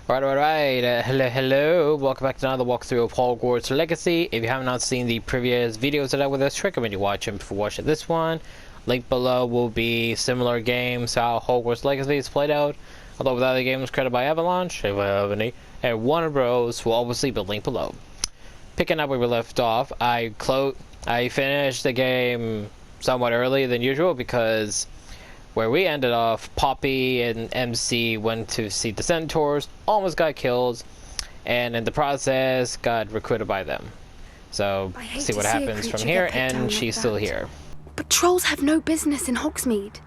Alright, hello, welcome back to another walkthrough of Hogwarts Legacy. If you have not seen the previous videos that I with us, recommend you watch them before watching this one. Link below will be similar games, how Hogwarts Legacy is played out, although with other games created by Avalanche, if I have any, and Warner Bros. Will obviously be linked below. Picking up where we left off, I finished the game somewhat earlier than usual because where we ended off, Poppy and MC went to see the Centaurs, almost got killed, and in the process got recruited by them. So, see what happens from here, and she's still here. But trolls have no business in Hogsmeade.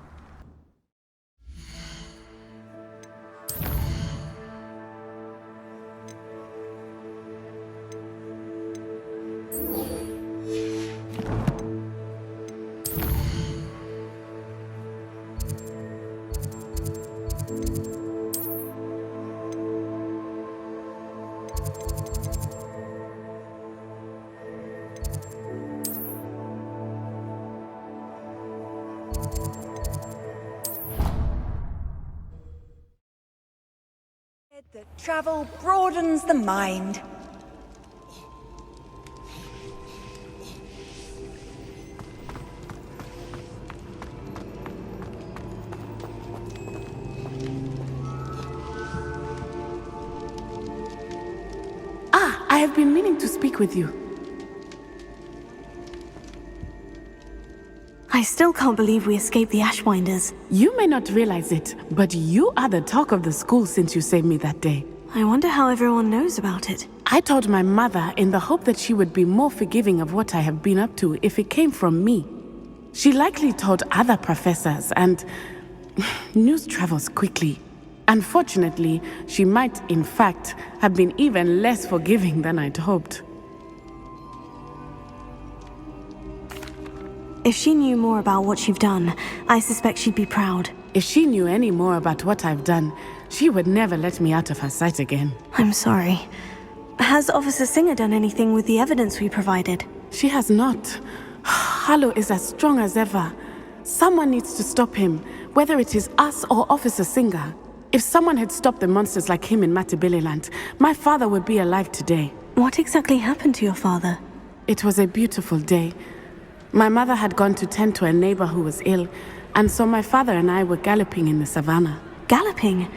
The travel broadens the mind. I have been meaning to speak with you. I still can't believe we escaped the Ashwinders. You may not realize it, but you are the talk of the school since you saved me that day. I wonder how everyone knows about it. I told my mother in the hope that she would be more forgiving of what I have been up to if it came from me. She likely told other professors, and news travels quickly. Unfortunately, she might, in fact, have been even less forgiving than I'd hoped. If she knew more about what you've done, I suspect she'd be proud. If she knew any more about what I've done, she would never let me out of her sight again. I'm sorry. Has Officer Singer done anything with the evidence we provided? She has not. Harlow is as strong as ever. Someone needs to stop him, whether it is us or Officer Singer. If someone had stopped the monsters like him in Matabeleland, my father would be alive today. What exactly happened to your father? It was a beautiful day. My mother had gone to tend to a neighbor who was ill, and so my father and I were galloping in the savannah. Galloping?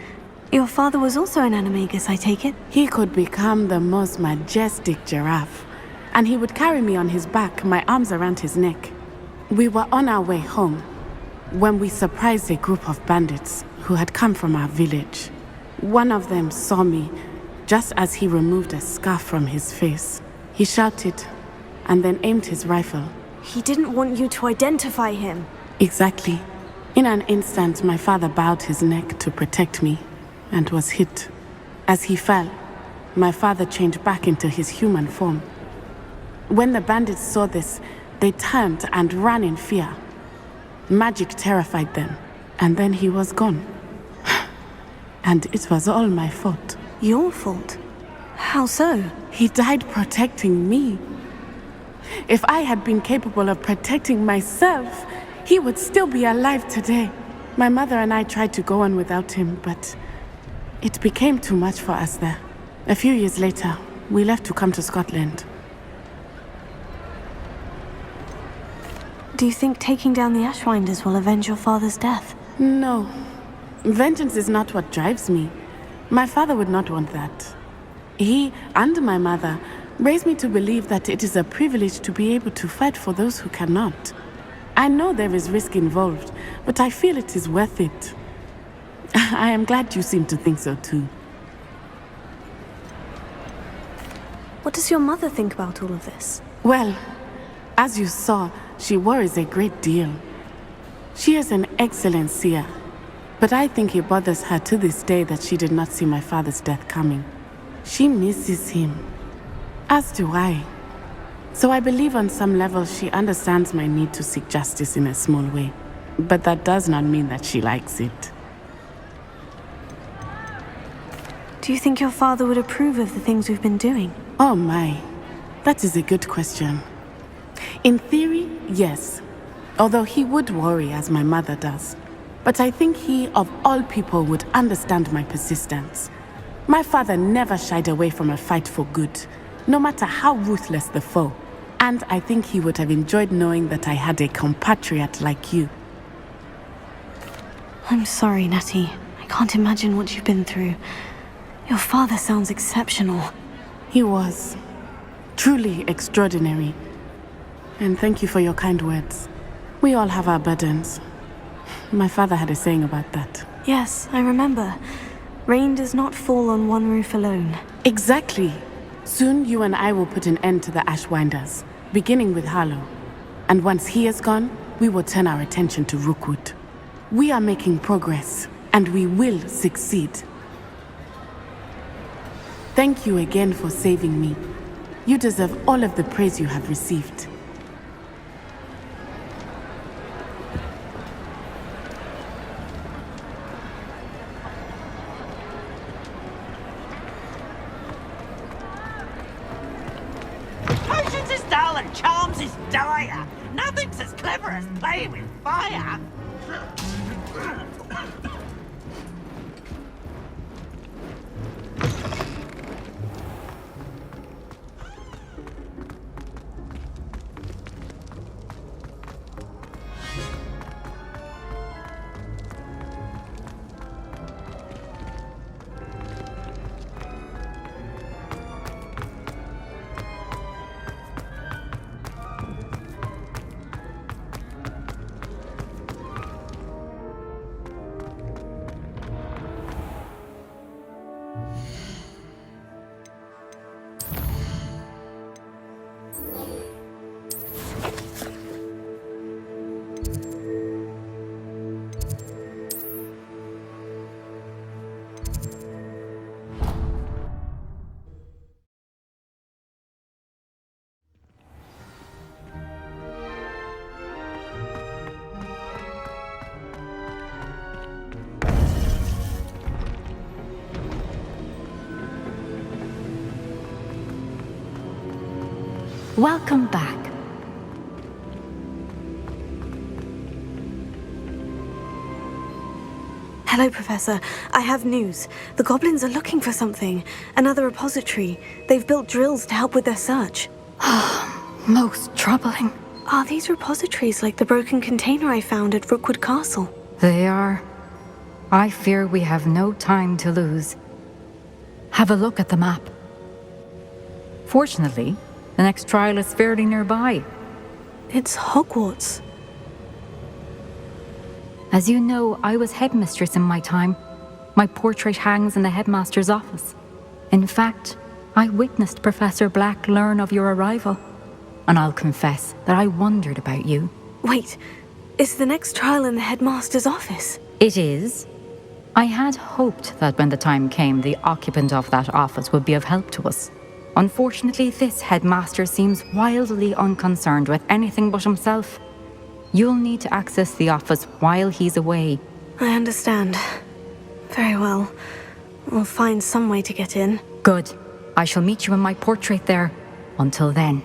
Your father was also an animagus, I take it? He could become the most majestic giraffe, and he would carry me on his back, my arms around his neck. We were on our way home when we surprised a group of bandits who had come from our village. One of them saw me just as he removed a scarf from his face. He shouted and then aimed his rifle. He didn't want you to identify him. Exactly. In an instant, my father bowed his neck to protect me and was hit. As he fell, my father changed back into his human form. When the bandits saw this, they turned and ran in fear. Magic terrified them, and then he was gone. And it was all my fault. Your fault? How so? He died protecting me. If I had been capable of protecting myself, he would still be alive today. My mother and I tried to go on without him, but it became too much for us there. A few years later, we left to come to Scotland. Do you think taking down the Ashwinders will avenge your father's death? No. Vengeance is not what drives me. My father would not want that. He and my mother raised me to believe that it is a privilege to be able to fight for those who cannot. I know there is risk involved, but I feel it is worth it. I am glad you seem to think so too. What does your mother think about all of this? Well, as you saw, she worries a great deal. She is an excellent seer, but I think it bothers her to this day that she did not see my father's death coming. She misses him, as do I. So I believe on some level she understands my need to seek justice in a small way, but that does not mean that she likes it. Do you think your father would approve of the things we've been doing? Oh my, that is a good question. In theory, yes. Although he would worry as my mother does. But I think he, of all people, would understand my persistence. My father never shied away from a fight for good, no matter how ruthless the foe. And I think he would have enjoyed knowing that I had a compatriot like you. I'm sorry, Natty. I can't imagine what you've been through. Your father sounds exceptional. He was. Truly extraordinary. And thank you for your kind words. We all have our burdens. My father had a saying about that. Yes, I remember. Rain does not fall on one roof alone. Exactly. Soon you and I will put an end to the Ashwinders, beginning with Harlow. And once he is gone, we will turn our attention to Rookwood. We are making progress, and we will succeed. Thank you again for saving me. You deserve all of the praise you have received. Potions is dull and charms is dire. Nothing's as clever as playing with fire. Welcome back. Hello, Professor. I have news. The goblins are looking for something. Another repository. They've built drills to help with their search. Most troubling. Are these repositories like the broken container I found at Rookwood Castle? They are. I fear we have no time to lose. Have a look at the map. Fortunately, the next trial is fairly nearby. It's Hogwarts. As you know, I was headmistress in my time. My portrait hangs in the headmaster's office. In fact, I witnessed Professor Black learn of your arrival. And I'll confess that I wondered about you. Wait, is the next trial in the headmaster's office? It is. I had hoped that when the time came, the occupant of that office would be of help to us. Unfortunately, this headmaster seems wildly unconcerned with anything but himself. You'll need to access the office while he's away. I understand. Very well. We'll find some way to get in. Good. I shall meet you in my portrait there. Until then.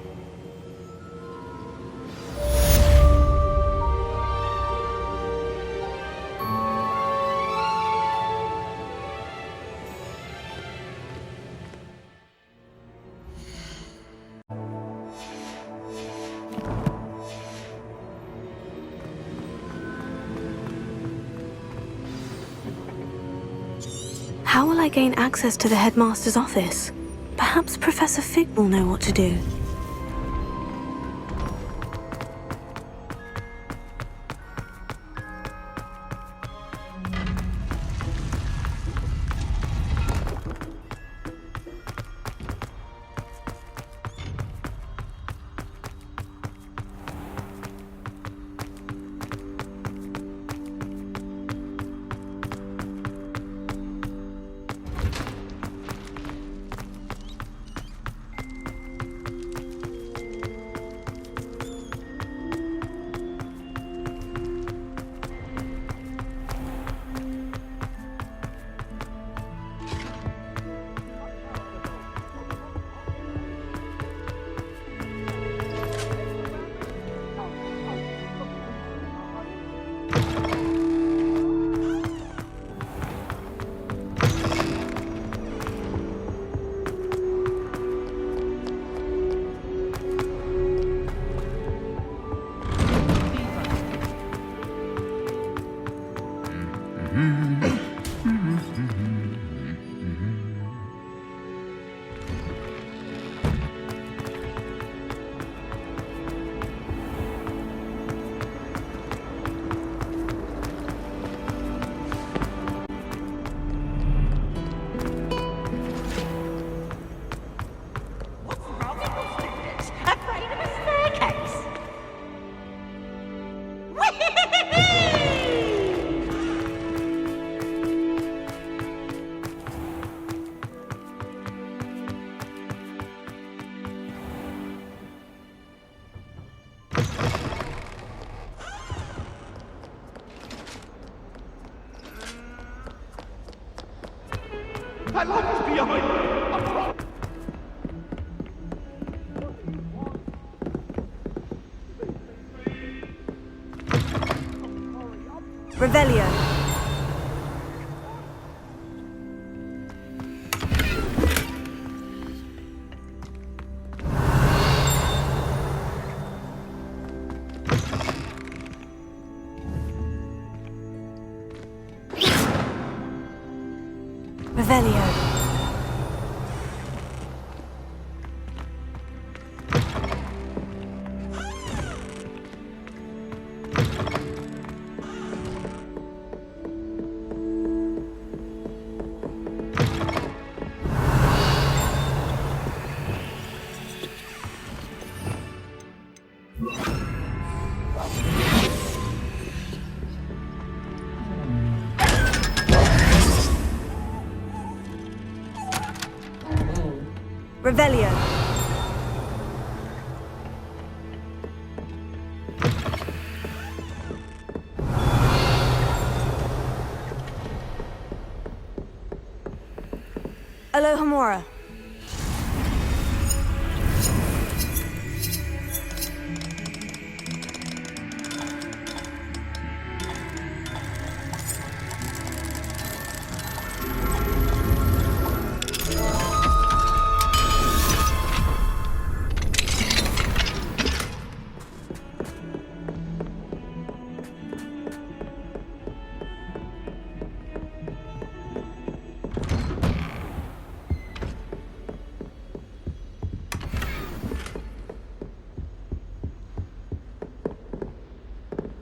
How will I gain access to the headmaster's office? Perhaps Professor Fig will know what to do. My life is behind me. Revelio. Revelio. Revelio. Alohomora.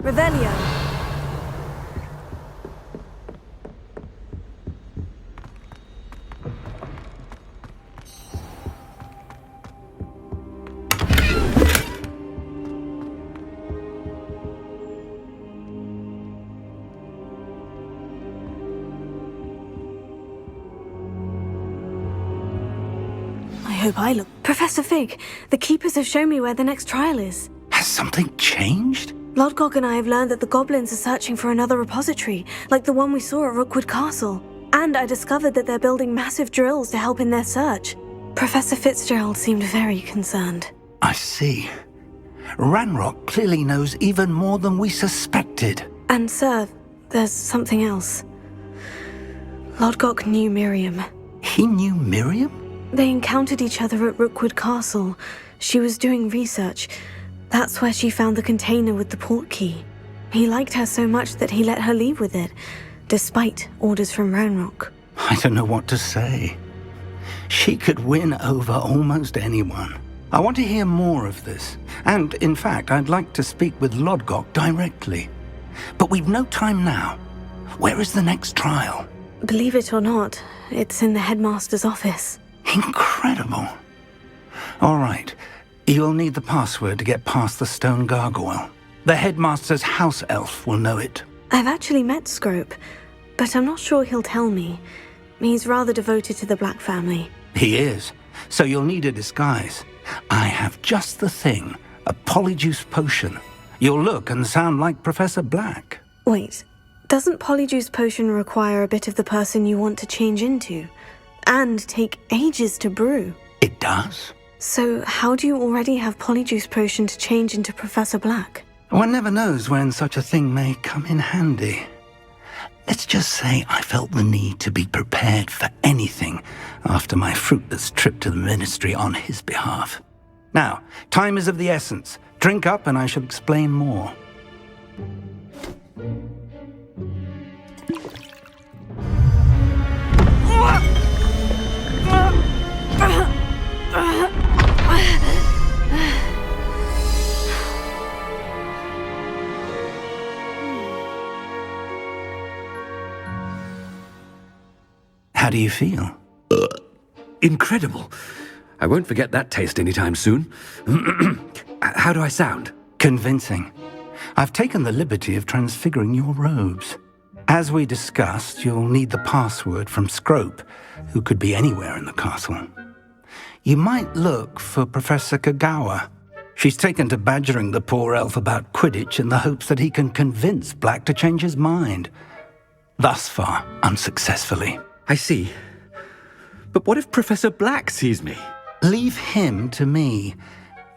Revelio. I hope I look. Professor Fig, the Keepers have shown me where the next trial is. Has something changed? Lodgok and I have learned that the goblins are searching for another repository, like the one we saw at Rookwood Castle. And I discovered that they're building massive drills to help in their search. Professor Fitzgerald seemed very concerned. I see. Ranrock clearly knows even more than we suspected. And sir, there's something else. Lodgok knew Miriam. He knew Miriam? They encountered each other at Rookwood Castle. She was doing research. That's where she found the container with the port key. He liked her so much that he let her leave with it, despite orders from Ranrock. I don't know what to say. She could win over almost anyone. I want to hear more of this. And, in fact, I'd like to speak with Lodgok directly. But we've no time now. Where is the next trial? Believe it or not, it's in the headmaster's office. Incredible. All right. You'll need the password to get past the stone gargoyle. The headmaster's house elf will know it. I've actually met Scrope, but I'm not sure he'll tell me. He's rather devoted to the Black family. He is. So you'll need a disguise. I have just the thing. A polyjuice potion. You'll look and sound like Professor Black. Wait, doesn't polyjuice potion require a bit of the person you want to change into? And take ages to brew? It does. So how do you already have polyjuice potion to change into Professor Black? One never knows when such a thing may come in handy. Let's just say I felt the need to be prepared for anything after my fruitless trip to the ministry on his behalf. Now, time is of the essence. Drink up and I shall explain more. How do you feel? Incredible. I won't forget that taste anytime soon. How do I sound? Convincing. I've taken the liberty of transfiguring your robes. As we discussed, you'll need the password from Scrope, who could be anywhere in the castle. You might look for Professor Kagawa. She's taken to badgering the poor elf about Quidditch in the hopes that he can convince Black to change his mind. Thus far, unsuccessfully. I see. But what if Professor Black sees me? Leave him to me.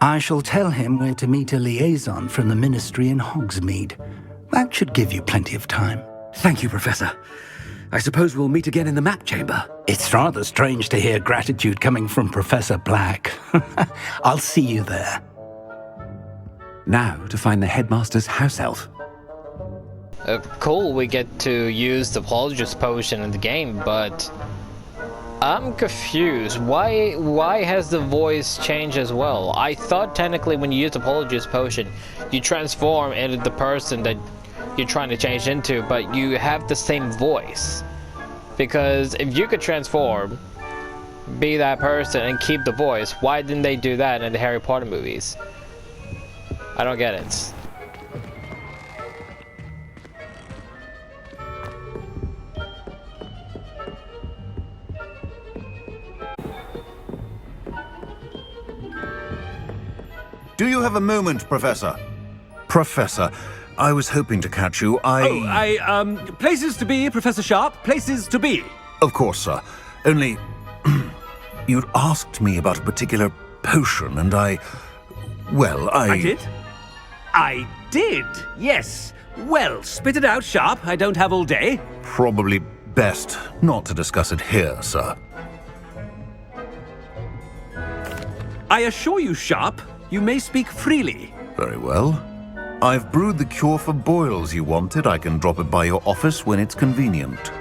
I shall tell him where to meet a liaison from the Ministry in Hogsmeade. That should give you plenty of time. Thank you, Professor. I suppose we'll meet again in the map chamber. It's rather strange to hear gratitude coming from Professor Black. I'll see you there. Now to find the headmaster's house elf. Cool, we get to use the Apologist potion in the game, but I'm confused. Why has the voice changed as well? I thought technically when you use the Apologist potion, you transform into the person that you're trying to change into, but you have the same voice. Because if you could transform, be that person, and keep the voice, why didn't they do that in the Harry Potter movies? I don't get it. Do you have a moment, Professor? Professor, I was hoping to catch you. Places to be, Professor Sharp. Places to be. Of course, sir. Only, you'd asked me about a particular potion, and I did? I did, yes. Well, spit it out, Sharp. I don't have all day. Probably best not to discuss it here, sir. I assure you, Sharp, you may speak freely. Very well. I've brewed the cure for boils you wanted. I can drop it by your office when it's convenient.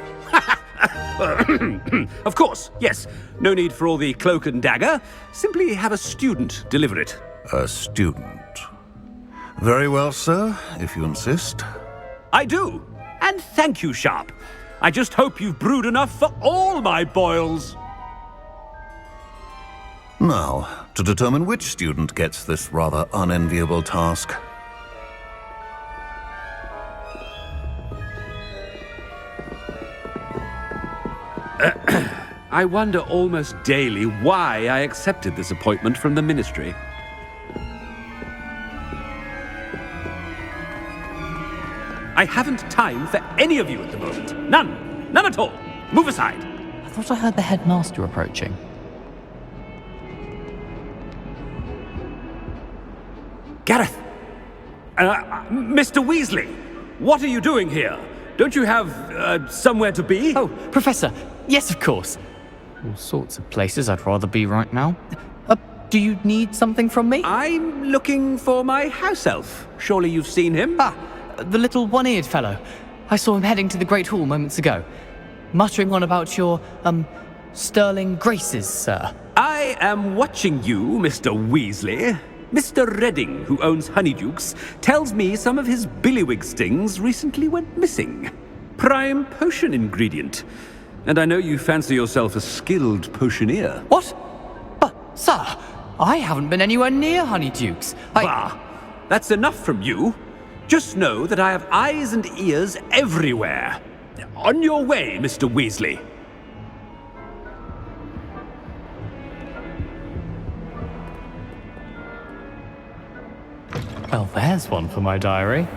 Of course, yes. No need for all the cloak and dagger. Simply have a student deliver it. A student. Very well, sir, if you insist. I do. And thank you, Sharp. I just hope you've brewed enough for all my boils. Now, to determine which student gets this rather unenviable task. I wonder almost daily why I accepted this appointment from the Ministry. I haven't time for any of you at the moment. None. None at all. Move aside. I thought I heard the headmaster approaching. Gareth! Mr. Weasley! What are you doing here? Don't you have, somewhere to be? Oh, Professor! Yes, of course. All sorts of places I'd rather be right now. Do you need something from me? I'm looking for my house elf. Surely you've seen him? Ah, the little one-eared fellow. I saw him heading to the Great Hall moments ago. Muttering on about your, sterling graces, sir. I am watching you, Mr. Weasley. Mr. Redding, who owns Honeydukes, tells me some of his billywig stings recently went missing. Prime potion ingredient. And I know you fancy yourself a skilled potioneer. What? But, sir, I haven't been anywhere near Honeydukes. Bah! That's enough from you. Just know that I have eyes and ears everywhere. On your way, Mr. Weasley. Well, there's one for my diary.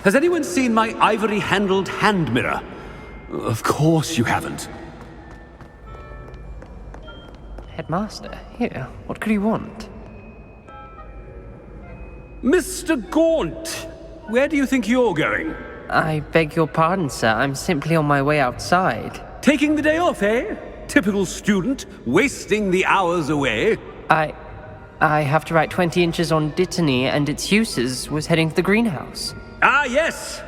Has anyone seen my ivory-handled hand mirror? Of course you haven't. Headmaster, here, what could he want? Mr. Gaunt, where do you think you're going? I beg your pardon, sir. I'm simply on my way outside. Taking the day off, eh? Typical student, wasting the hours away. I have to write 20 inches on Dittany and its uses. Was heading to the greenhouse. Ah, yes!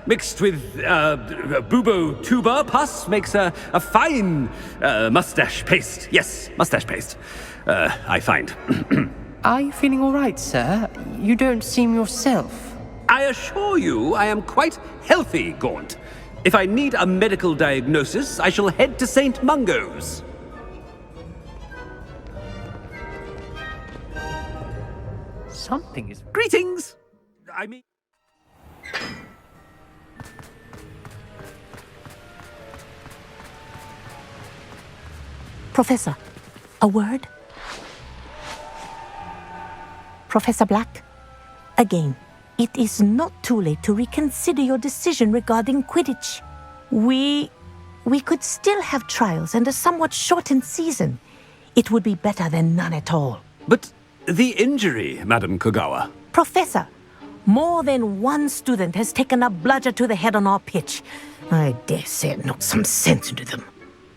Mixed with, bubo tuber pus makes a fine, mustache paste. Yes, mustache paste. I find. Are you feeling all right, sir? You don't seem yourself. I assure you I am quite healthy, Gaunt. If I need a medical diagnosis, I shall head to St. Mungo's. Something is... Greetings! I mean... Professor, a word? Professor Black, again, it is not too late to reconsider your decision regarding Quidditch. We could still have trials and a somewhat shortened season. It would be better than none at all. But the injury, Madam Kogawa. Professor, more than one student has taken a bludger to the head on our pitch. I dare say it knocked some sense into them.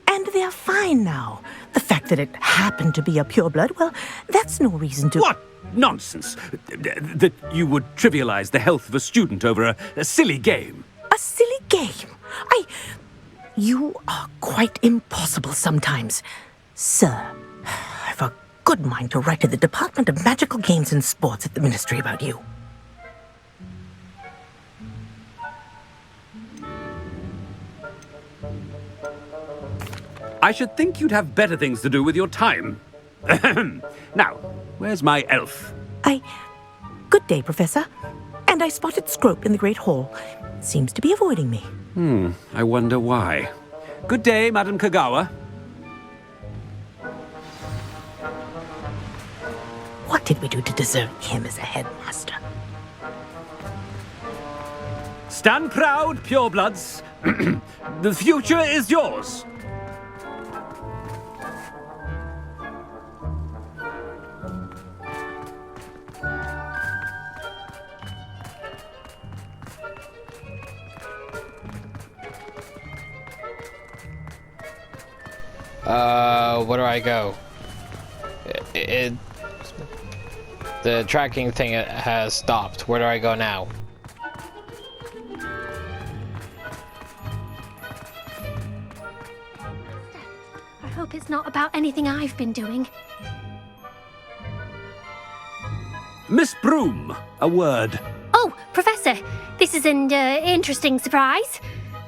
And they're fine now. The fact that it happened to be a pureblood, well, that's no reason to... What nonsense! That you would trivialize the health of a student over a silly game. A silly game? You are quite impossible sometimes. Sir, I've a good mind to write to the Department of Magical Games and Sports at the Ministry about you. I should think you'd have better things to do with your time. Now, where's my elf? Good day, Professor. And I spotted Scrope in the Great Hall. Seems to be avoiding me. I wonder why. Good day, Madam Kogawa. What did we do to deserve him as a headmaster? Stand proud, purebloods. The future is yours. Where do I go? The tracking thing has stopped. Where do I go now? I hope it's not about anything I've been doing. Miss Broom, a word. Oh, Professor, this is an interesting surprise.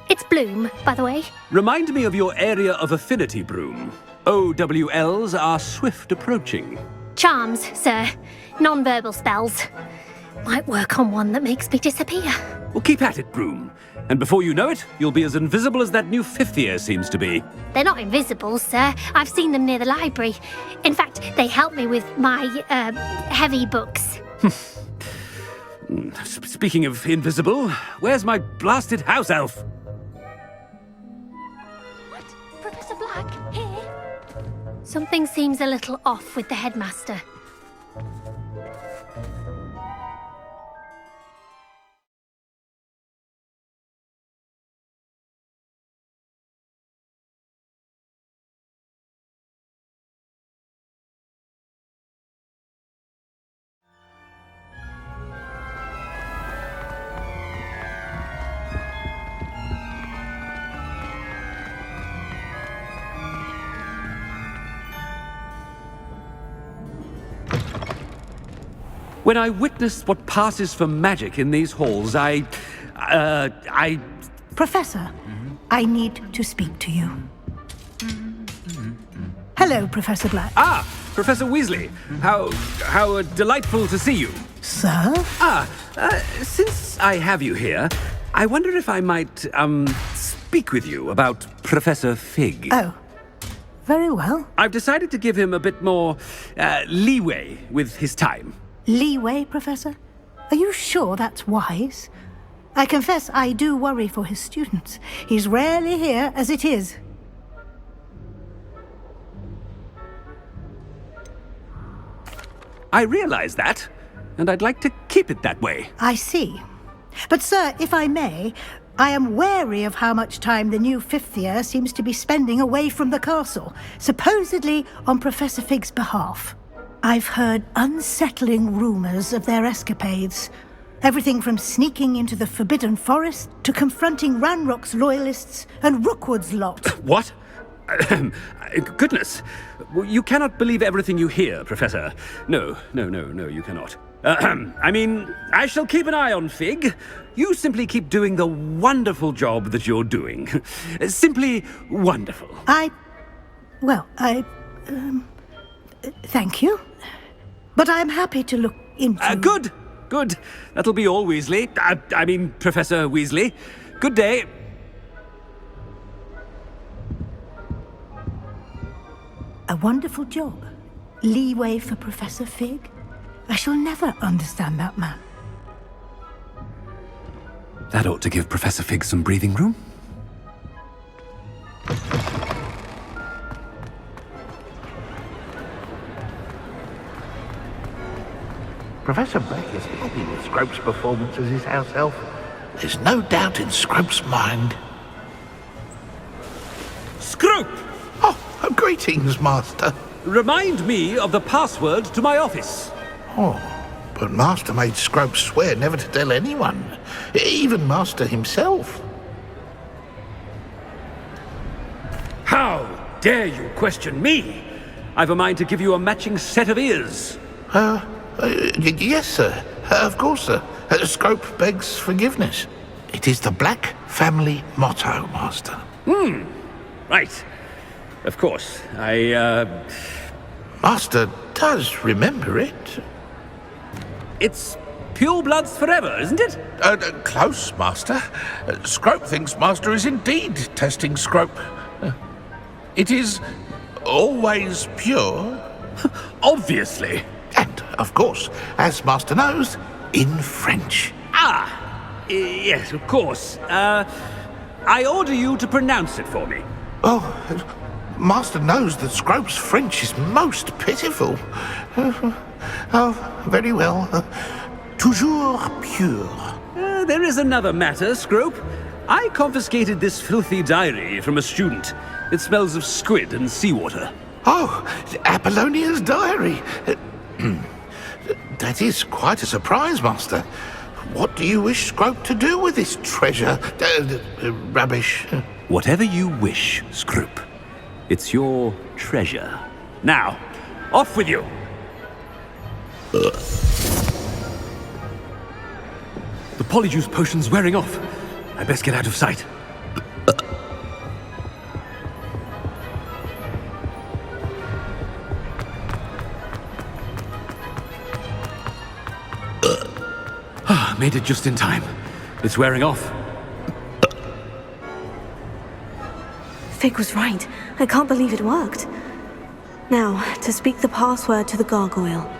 It's Bloom, by the way. Remind me of your area of affinity, Broom. OWLs are swift approaching. Charms, sir. Non-verbal spells. Might work on one that makes me disappear. Well, keep at it, Broom. And before you know it, you'll be as invisible as that new fifth year seems to be. They're not invisible, sir. I've seen them near the library. In fact, they help me with my, heavy books. Speaking of invisible, where's my blasted house elf? What? Professor Black? Here? Something seems a little off with the headmaster. When I witness what passes for magic in these halls, I... Professor, I need to speak to you. Hello, Professor Black. Ah, Professor Weasley. How delightful to see you. Sir? Since I have you here, I wonder if I might, speak with you about Professor Fig. Oh, very well. I've decided to give him a bit more, leeway with his time. Leeway, Professor? Are you sure that's wise? I confess I do worry for his students. He's rarely here as it is. I realize that, and I'd like to keep it that way. I see. But, sir, if I may, I am wary of how much time the new fifth year seems to be spending away from the castle, supposedly on Professor Fig's behalf. I've heard unsettling rumors of their escapades. Everything from sneaking into the Forbidden Forest to confronting Ranrock's loyalists and Rookwood's lot. What? Goodness. You cannot believe everything you hear, Professor. No, you cannot. I mean, I shall keep an eye on Fig. You simply keep doing the wonderful job that you're doing. Simply wonderful. Thank you. But I'm happy to look into... Good. That'll be all, Weasley. I mean, Professor Weasley. Good day. A wonderful job. Leeway for Professor Fig. I shall never understand that man. That ought to give Professor Fig some breathing room. Professor Beck is happy with Scrope's performance as his house elf. There's no doubt in Scrope's mind. Scrope! Oh, greetings, Master. Remind me of the password to my office. Oh, but Master made Scrope swear never to tell anyone, even Master himself. How dare you question me? I've a mind to give you a matching set of ears. Yes, sir. Of course, sir. Scrope begs forgiveness. It is the Black family motto, Master. Right. Of course. Master does remember it. It's pure bloods forever, isn't it? Close, Master. Scrope thinks Master is indeed testing Scrope. It is always pure. Obviously. And, of course, as Master knows, in French. Yes, of course. I order you to pronounce it for me. Oh, Master knows that Scrope's French is most pitiful. Oh, very well. Toujours pure. There is another matter, Scrope. I confiscated this filthy diary from a student. It smells of squid and seawater. Oh, Apollonia's diary. That is quite a surprise, Master. What do you wish Scrope to do with this treasure? Rubbish. Whatever you wish, Scrope. It's your treasure. Now, off with you! The polyjuice potion's wearing off. I best get out of sight. Made it just in time. It's wearing off. Fig was right. I can't believe it worked. Now, to speak the password to the gargoyle.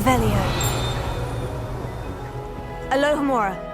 Revelio. Alohomora.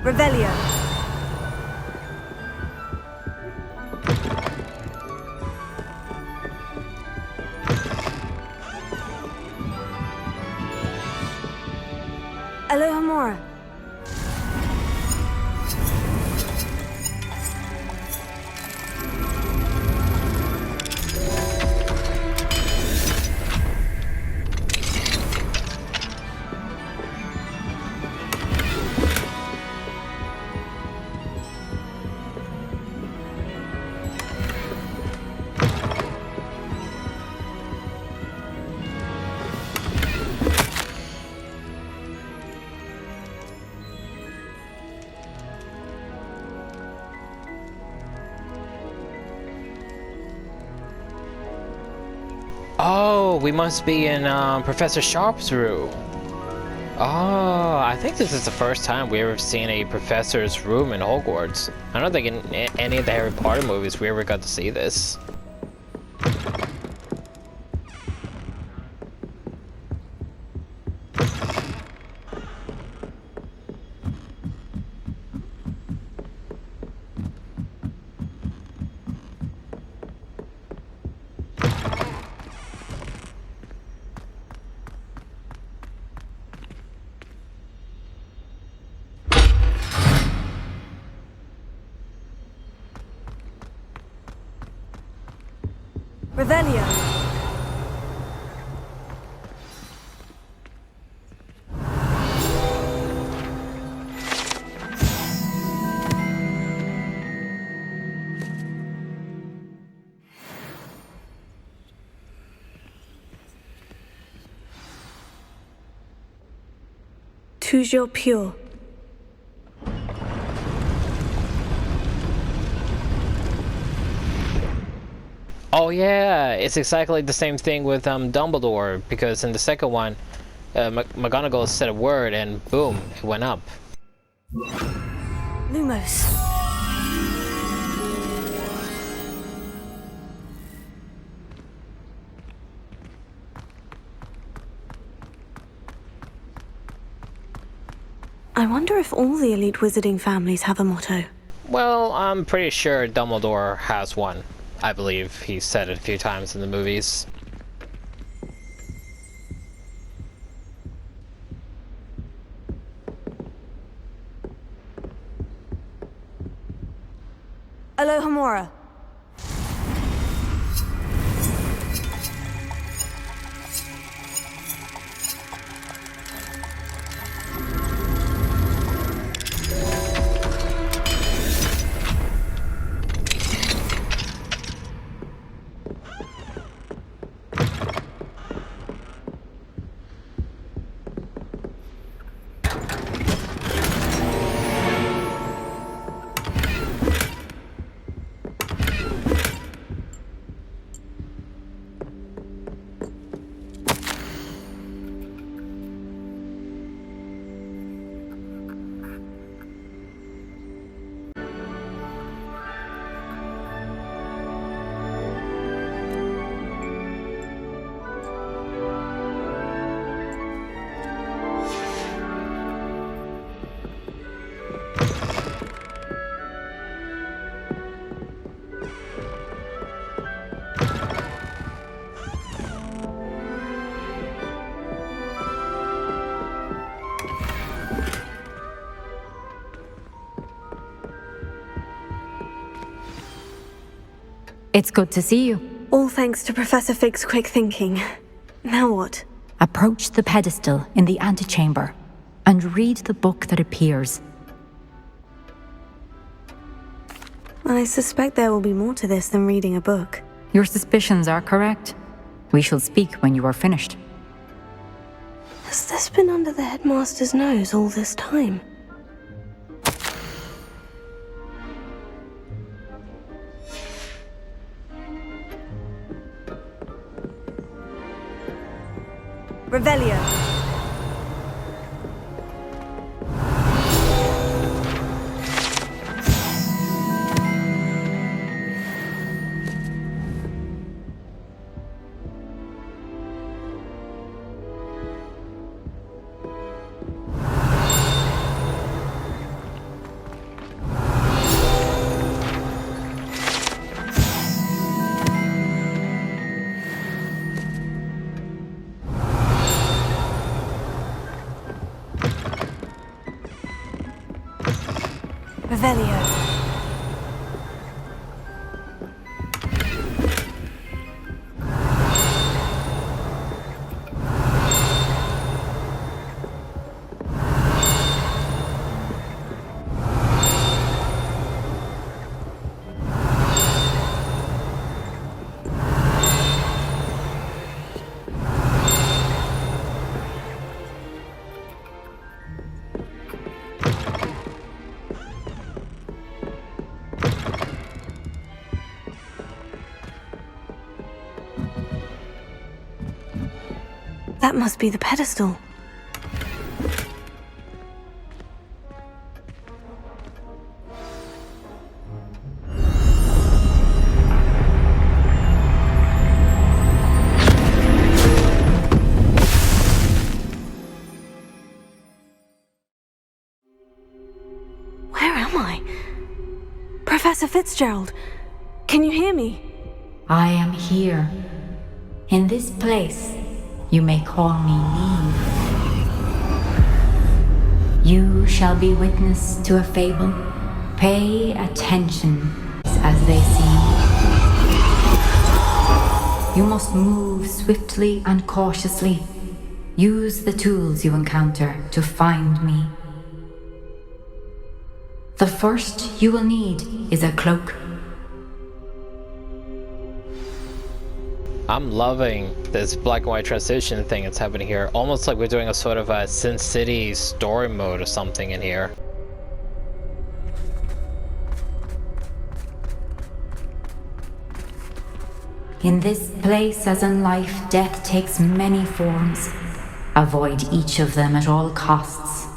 Revelio. Alohomora. Oh, we must be in Professor Sharp's room. Oh, I think this is the first time we ever seen a professor's room in Hogwarts. I don't think in any of the Harry Potter movies we ever got to see this. Revelio. Toujours pure. Oh yeah, it's exactly the same thing with Dumbledore, because in the second one, McGonagall said a word and boom, it went up. Lumos. I wonder if all the elite wizarding families have a motto. Well, I'm pretty sure Dumbledore has one. I believe he said it a few times in the movies. Alohomora. It's good to see you. All thanks to Professor Fig's quick thinking. Now what? Approach the pedestal in the antechamber and read the book that appears. I suspect there will be more to this than reading a book. Your suspicions are correct. We shall speak when you are finished. Has this been under the headmaster's nose all this time? Revelio. Revelio. That must be the pedestal. Where am I? Professor Fitzgerald, can you hear me? I am here. In this place, you may call me Neve. You shall be witness to a fable. Pay attention as they seem. You must move swiftly and cautiously. Use the tools you encounter to find me. The first you will need is a cloak. I'm loving this black and white transition thing that's happening here. Almost like we're doing a sort of a Sin City story mode or something in here. In this place, as in life, death takes many forms. Avoid each of them at all costs.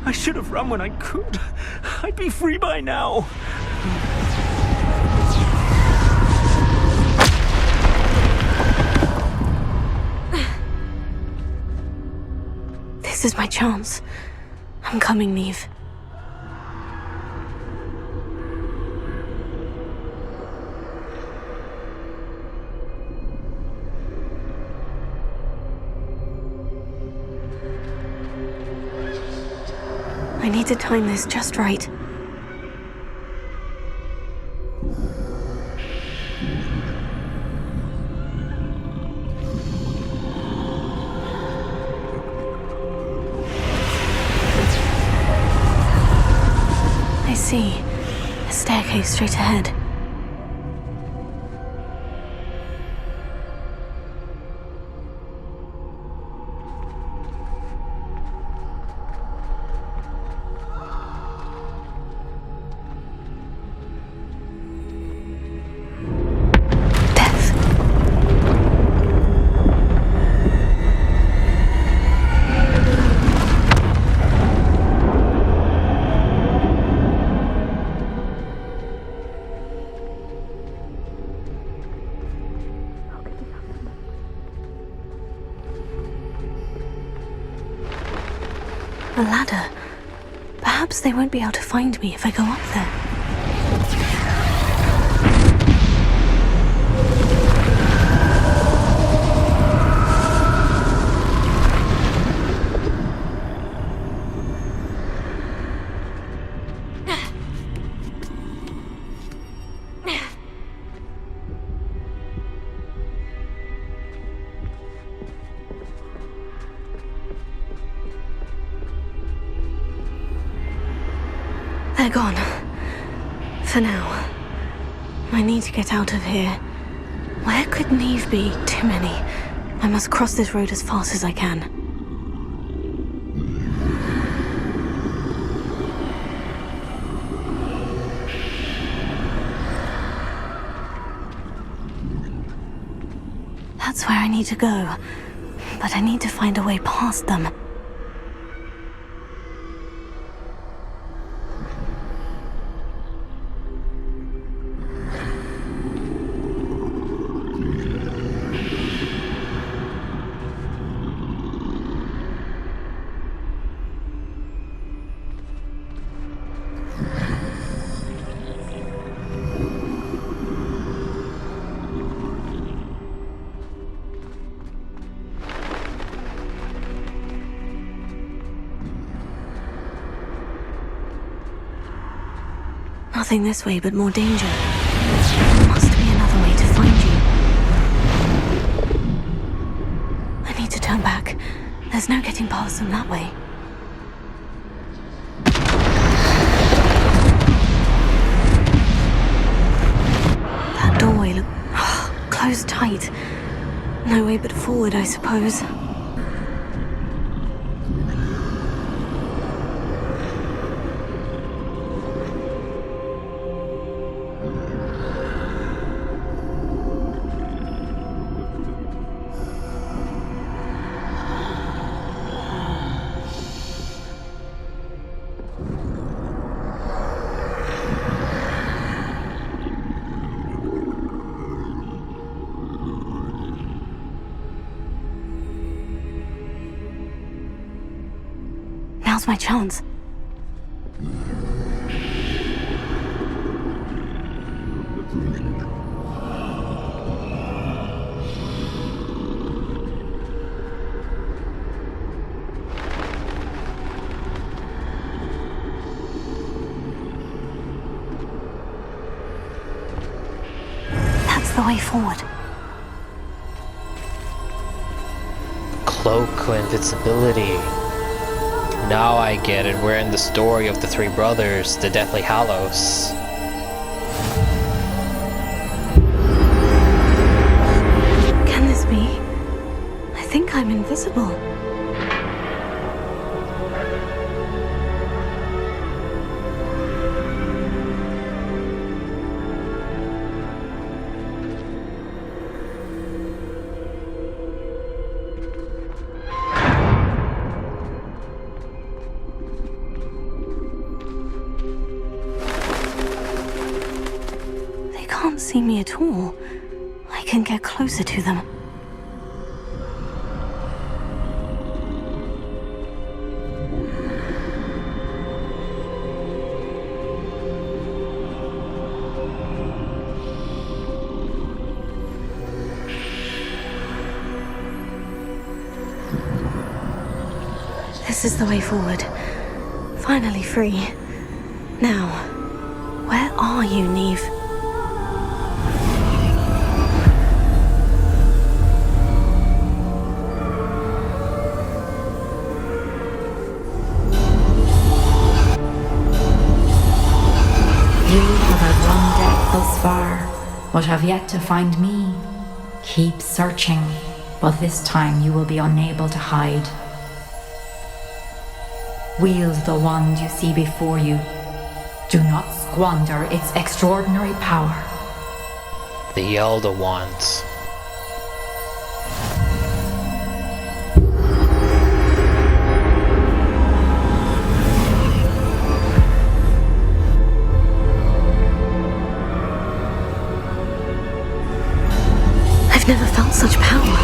I should have run when I could. I'd be free by now. This is my chance. I'm coming, Neve. I need to time this just right. I see. A staircase straight ahead. A ladder. Perhaps they won't be able to find me if I go up there. They're gone. For now. I need to get out of here. Where could Neve be? Too many. I must cross this road as fast as I can. That's where I need to go. But I need to find a way past them. Nothing this way but more danger. There must be another way to find you. I need to turn back. There's no getting past them that way. That doorway looked closed tight. No way but forward, I suppose. Now's my chance. That's the way forward. Cloak invincibility. Now I get it. We're in the story of the three brothers, the Deathly Hallows. Can this be? I think I'm invisible. Can't see me at all. I can get closer to them. This is the way forward. Finally free. Now, where are you, Neve? You have outrun death thus far, but have yet to find me. Keep searching, but this time you will be unable to hide. Wield the wand you see before you. Do not squander its extraordinary power. The Elder Wands. I've never felt such power.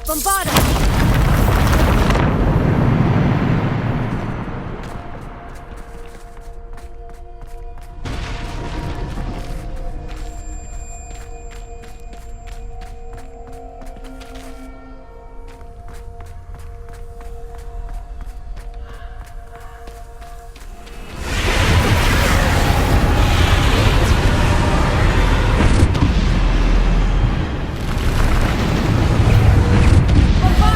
Bombarda! Bombarda!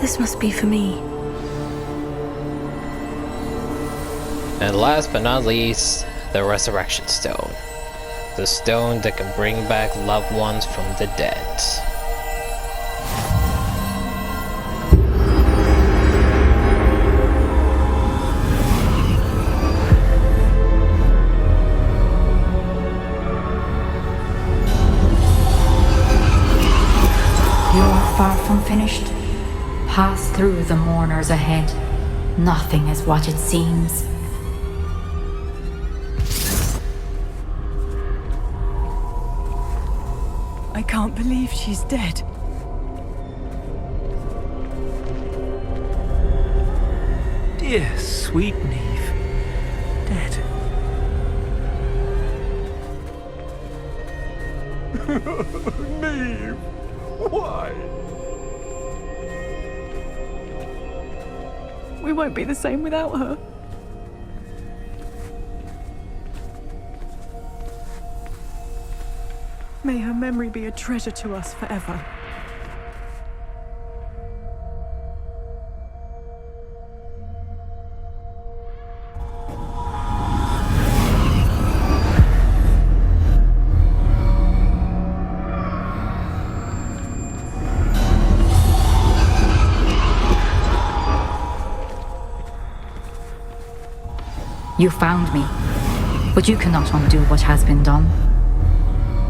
This must be for me. And last but not least, the Resurrection Stone. The stone that can bring back loved ones from the dead. You're far from finished. Pass through the mourners ahead. Nothing is what it seems. I can't believe she's dead. Dear sweet Neve. Dead. Neve! Why? We won't be the same without her. May her memory be a treasure to us forever. You found me, but you cannot undo what has been done.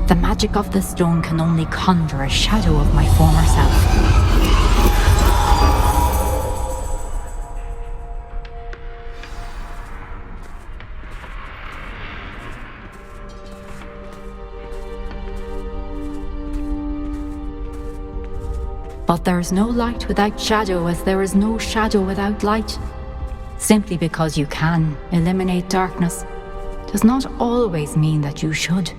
The magic of the stone can only conjure a shadow of my former self. But there is no light without shadow, as there is no shadow without light. Simply because you can eliminate darkness does not always mean that you should.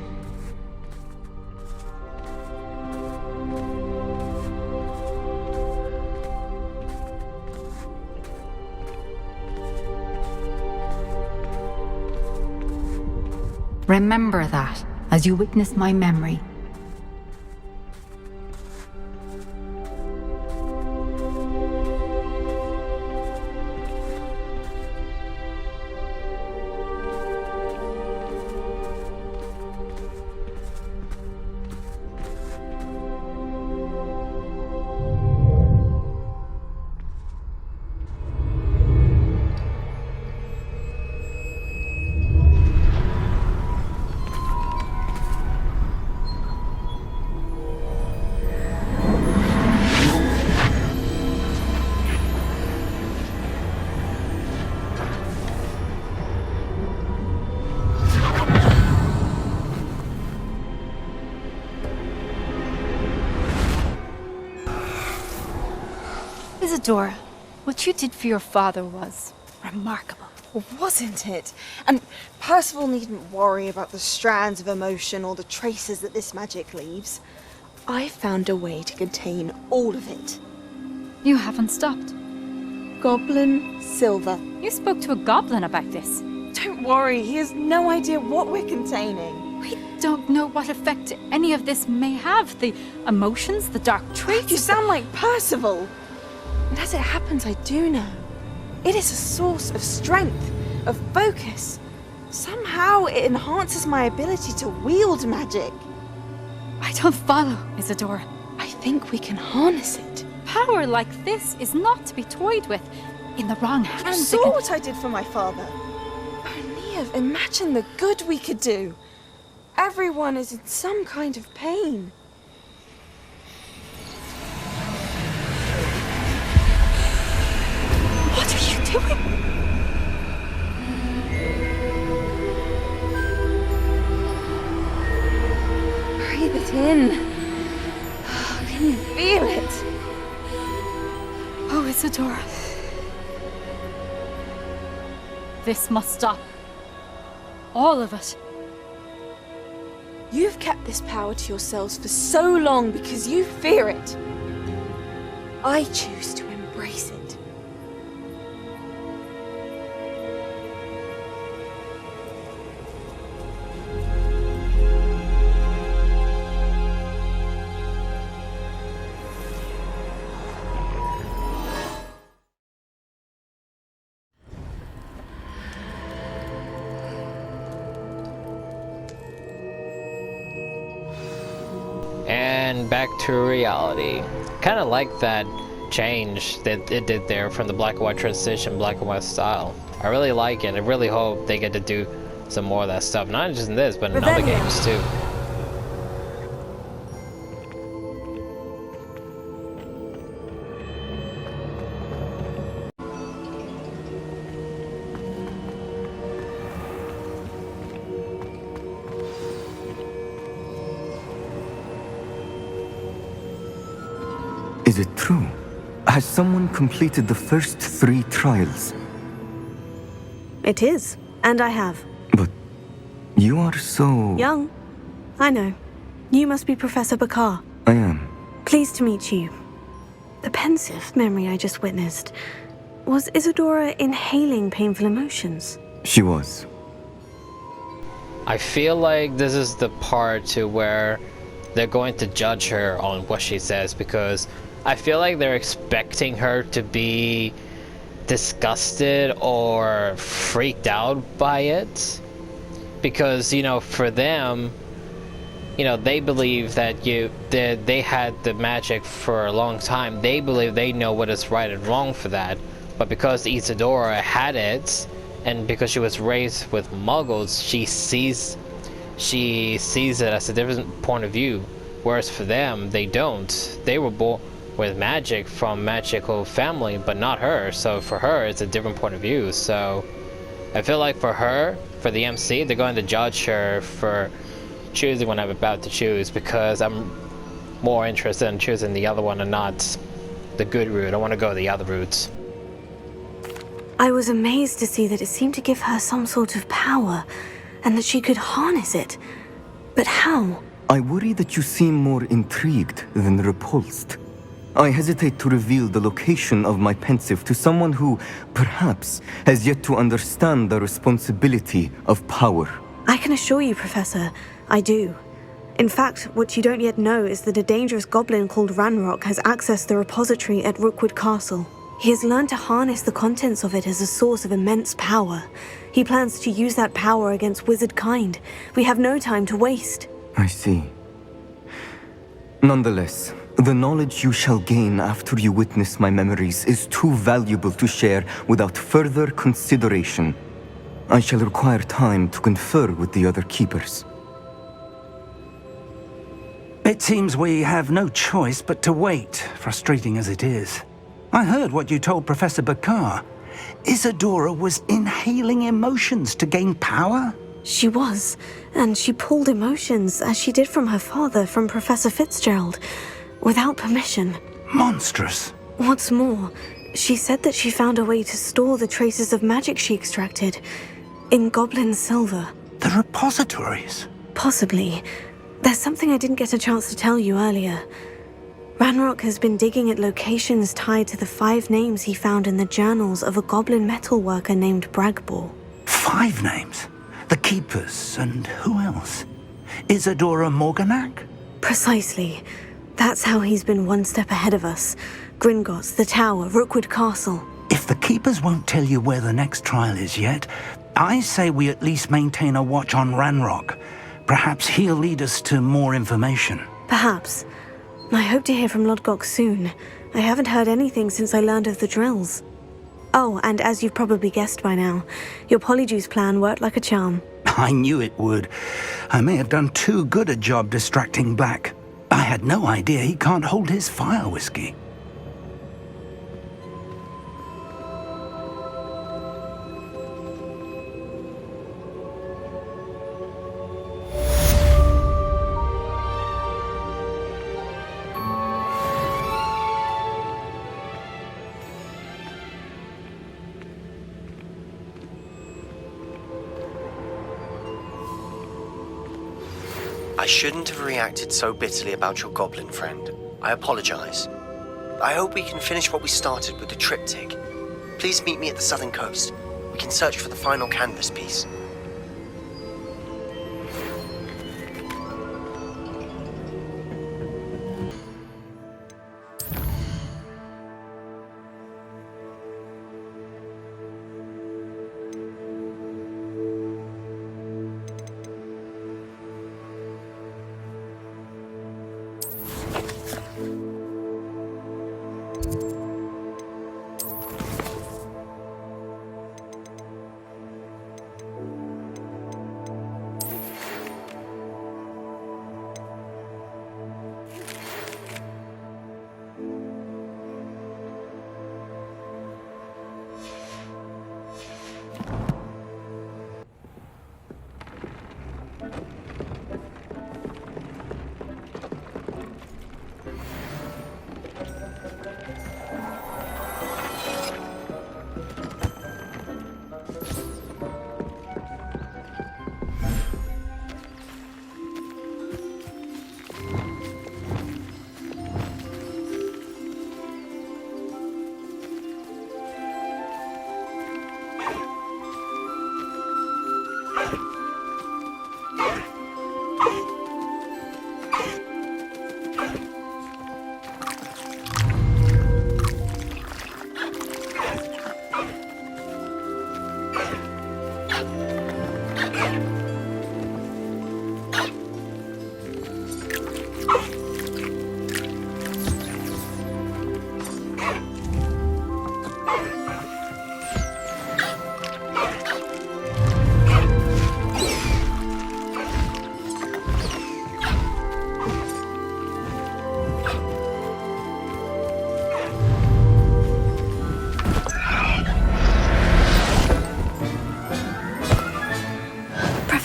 Remember that as you witness my memory. Isadora, what you did for your father was remarkable. Wasn't it? And Percival needn't worry about the strands of emotion or the traces that this magic leaves. I found a way to contain all of it. You haven't stopped. Goblin Silver. You spoke to a goblin about this. Don't worry, he has no idea what we're containing. We don't know what effect any of this may have. The emotions, the dark traits. You sound like Percival. And as it happens, I do know. It is a source of strength, of focus. Somehow it enhances my ability to wield magic. I don't follow, Isadora. I think we can harness it. Power like this is not to be toyed with. In the wrong hands. You saw what I did for my father. Oh, Neve, imagine the good we could do. Everyone is in some kind of pain. What are you doing? Breathe it in. Can you feel it? Oh, Isadora. This must stop. All of it. You've kept this power to yourselves for so long because you fear it. I choose to embrace it. and back to reality. Kind of like that change that it did there from the black and white transition, black and white style. I really like it. I really hope they get to do some more of that stuff, not just in this, but in other games too. Is it true? Has someone completed the first 3 trials? It is, and I have. But you are so... Young. I know. You must be Professor Bakar. I am. Pleased to meet you. The pensive memory I just witnessed. Was Isadora inhaling painful emotions? She was. I feel like this is the part to where they're going to judge her on what she says, because I feel like they're expecting her to be disgusted or freaked out by it, because, you know, for them, you know, they believe that they had the magic for a long time. They believe they know what is right and wrong for that, but because Isadora had it, and because she was raised with muggles, she sees it as a different point of view, whereas for them, they don't. They were born with magic from magical family, but not her, so for her it's a different point of view. So I feel like for her, for the MC, they're going to judge her for choosing what I'm about to choose, because I'm more interested in choosing the other one and not the good route. I want to go the other routes. I was amazed to see that it seemed to give her some sort of power, and that she could harness it. But how? I worry that you seem more intrigued than repulsed. I hesitate to reveal the location of my pensive to someone who, perhaps, has yet to understand the responsibility of power. I can assure you, Professor, I do. In fact, what you don't yet know is that a dangerous goblin called Ranrock has accessed the repository at Rookwood Castle. He has learned to harness the contents of it as a source of immense power. He plans to use that power against wizard kind. We have no time to waste. I see. Nonetheless, the knowledge you shall gain after you witness my memories is too valuable to share without further consideration. I shall require time to confer with the other keepers. It seems we have no choice but to wait, frustrating as it is. I heard what you told Professor Bakar. Isadora was inhaling emotions to gain power? She was, and she pulled emotions, as she did from her father, from Professor Fitzgerald, without permission. Monstrous. What's more, she said that she found a way to store the traces of magic she extracted in goblin silver. The repositories? Possibly. There's something I didn't get a chance to tell you earlier. Ranrock has been digging at locations tied to the 5 names he found in the journals of a goblin metalworker named Bragbor. 5 names? The Keepers, and who else? Isadora Morganac? Precisely. That's how he's been one step ahead of us. Gringotts, the Tower, Rookwood Castle. If the Keepers won't tell you where the next trial is yet, I say we at least maintain a watch on Ranrock. Perhaps he'll lead us to more information. Perhaps. I hope to hear from Lodgok soon. I haven't heard anything since I learned of the drills. Oh, and as you've probably guessed by now, your Polyjuice plan worked like a charm. I knew it would. I may have done too good a job distracting Black. I had no idea he can't hold his fire whiskey. I shouldn't have reacted so bitterly about your goblin friend. I apologize. I hope we can finish what we started with the triptych. Please meet me at the southern coast. We can search for the final canvas piece.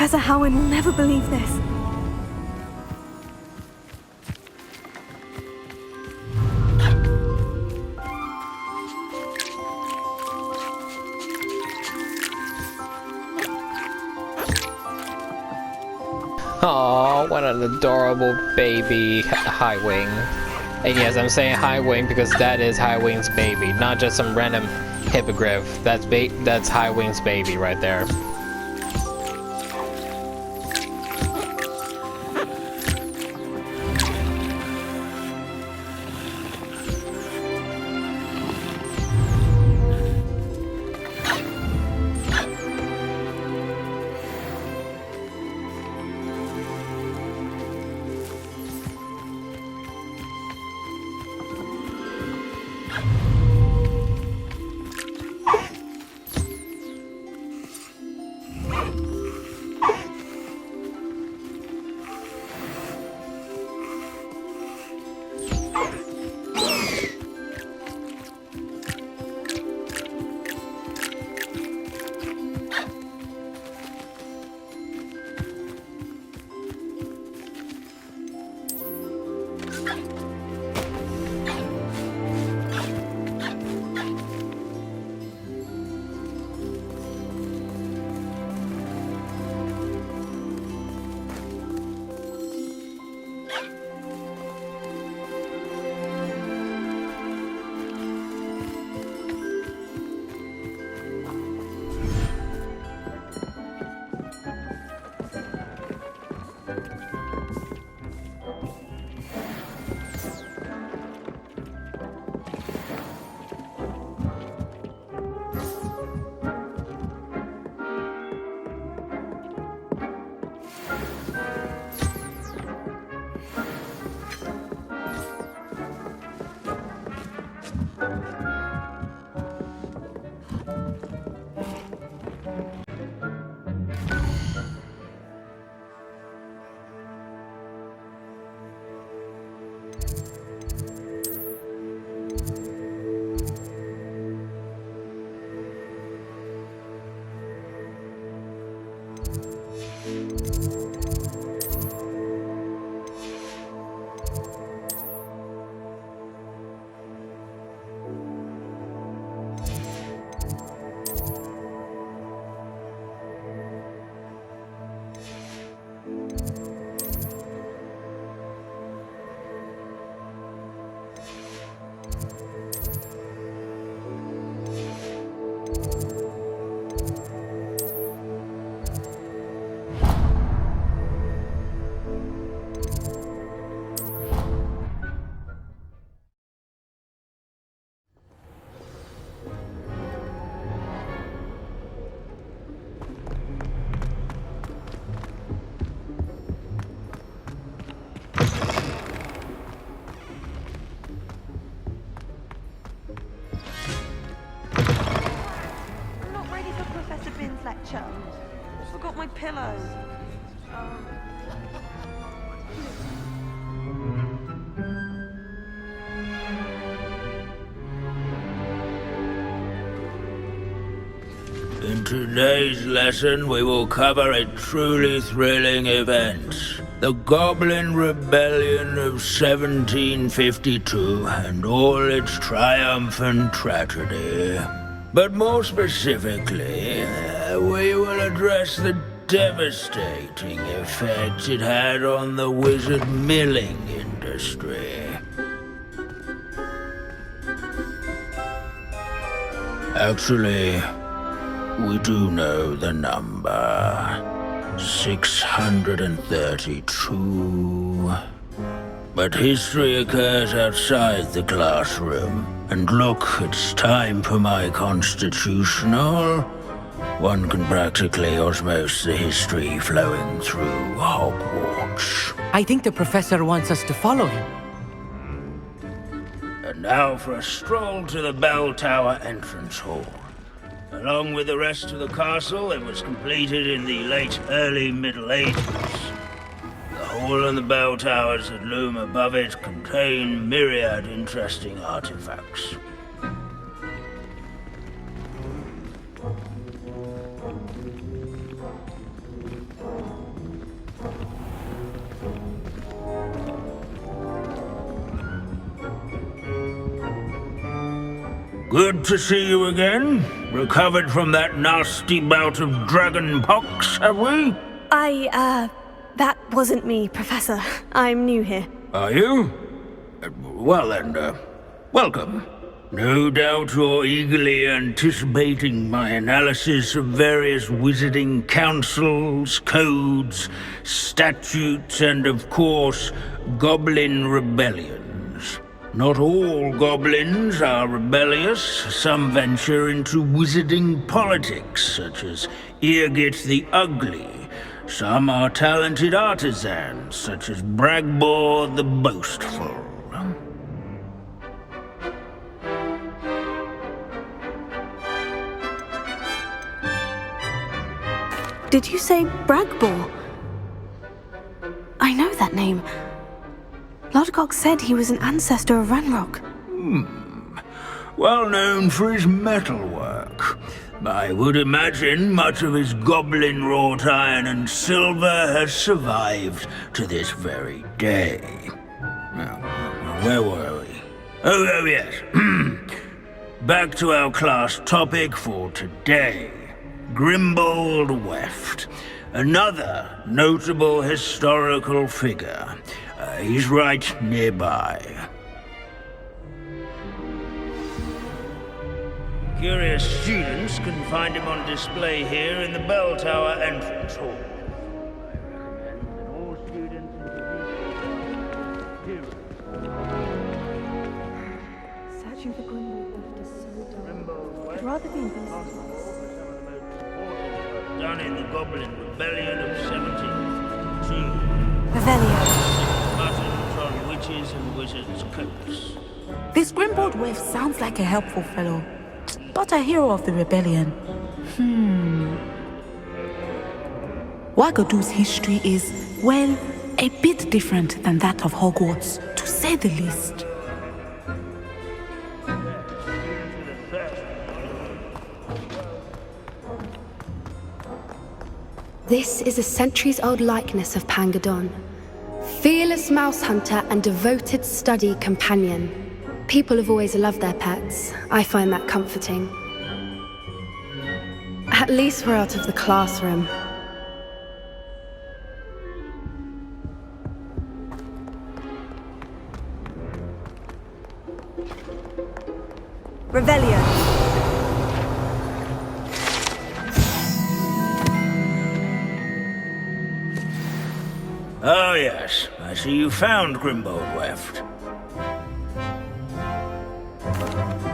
Professor Howin will never believe this. Oh, what an adorable baby Highwing. And yes, I'm saying Highwing because that is Highwing's baby, not just some random hippogriff. That's Highwing's baby right there. Forgot my pillow. In today's lesson, we will cover a truly thrilling event. The Goblin Rebellion of 1752 and all its triumphant tragedy. But more specifically, we will address the devastating effect it had on the wizard milling industry. Actually, we do know the number. 632. But history occurs outside the classroom. And look, it's time for my constitutional. One can practically osmose the history flowing through Hogwarts. I think the professor wants us to follow him. And now for a stroll to the bell tower entrance hall. Along with the rest of the castle, it was completed in the early Middle Ages. The hall and the bell towers that loom above it contain myriad interesting artifacts. Good to see you again. Recovered from that nasty bout of dragon pox, have we? That wasn't me, Professor. I'm new here. Are you? Well then, welcome. No doubt you're eagerly anticipating my analysis of various wizarding councils, codes, statutes, and of course, goblin rebellions. Not all goblins are rebellious. Some venture into wizarding politics, such as Irgit the Ugly. Some are talented artisans, such as Bragbor the Boastful. Did you say Bragbor? I know that name. Lodgok said he was an ancestor of Ranrock. Well known for his metalwork. I would imagine much of his goblin-wrought iron and silver has survived to this very day. Now, where were we? Oh yes. Back to our class topic for today. Grimbold Weft. Another notable historical figure. He's right nearby. Curious students can find him on display here in the bell tower entrance hall. I recommend that all students Searching for Grimbold Weft is so dull. I'd rather be invisible. Done in the Goblin Rebellion of 1752. Revelio. Buttons on witches and wizards' coats. This Grimbold Weft sounds like a helpful fellow, but a hero of the rebellion. Wagadu's history is, well, a bit different than that of Hogwarts, to say the least. This is a centuries-old likeness of Pangadon. Fearless mouse hunter and devoted study companion. People have always loved their pets. I find that comforting. At least we're out of the classroom. Revelio. Oh yes, I see you found Grimbold Weft.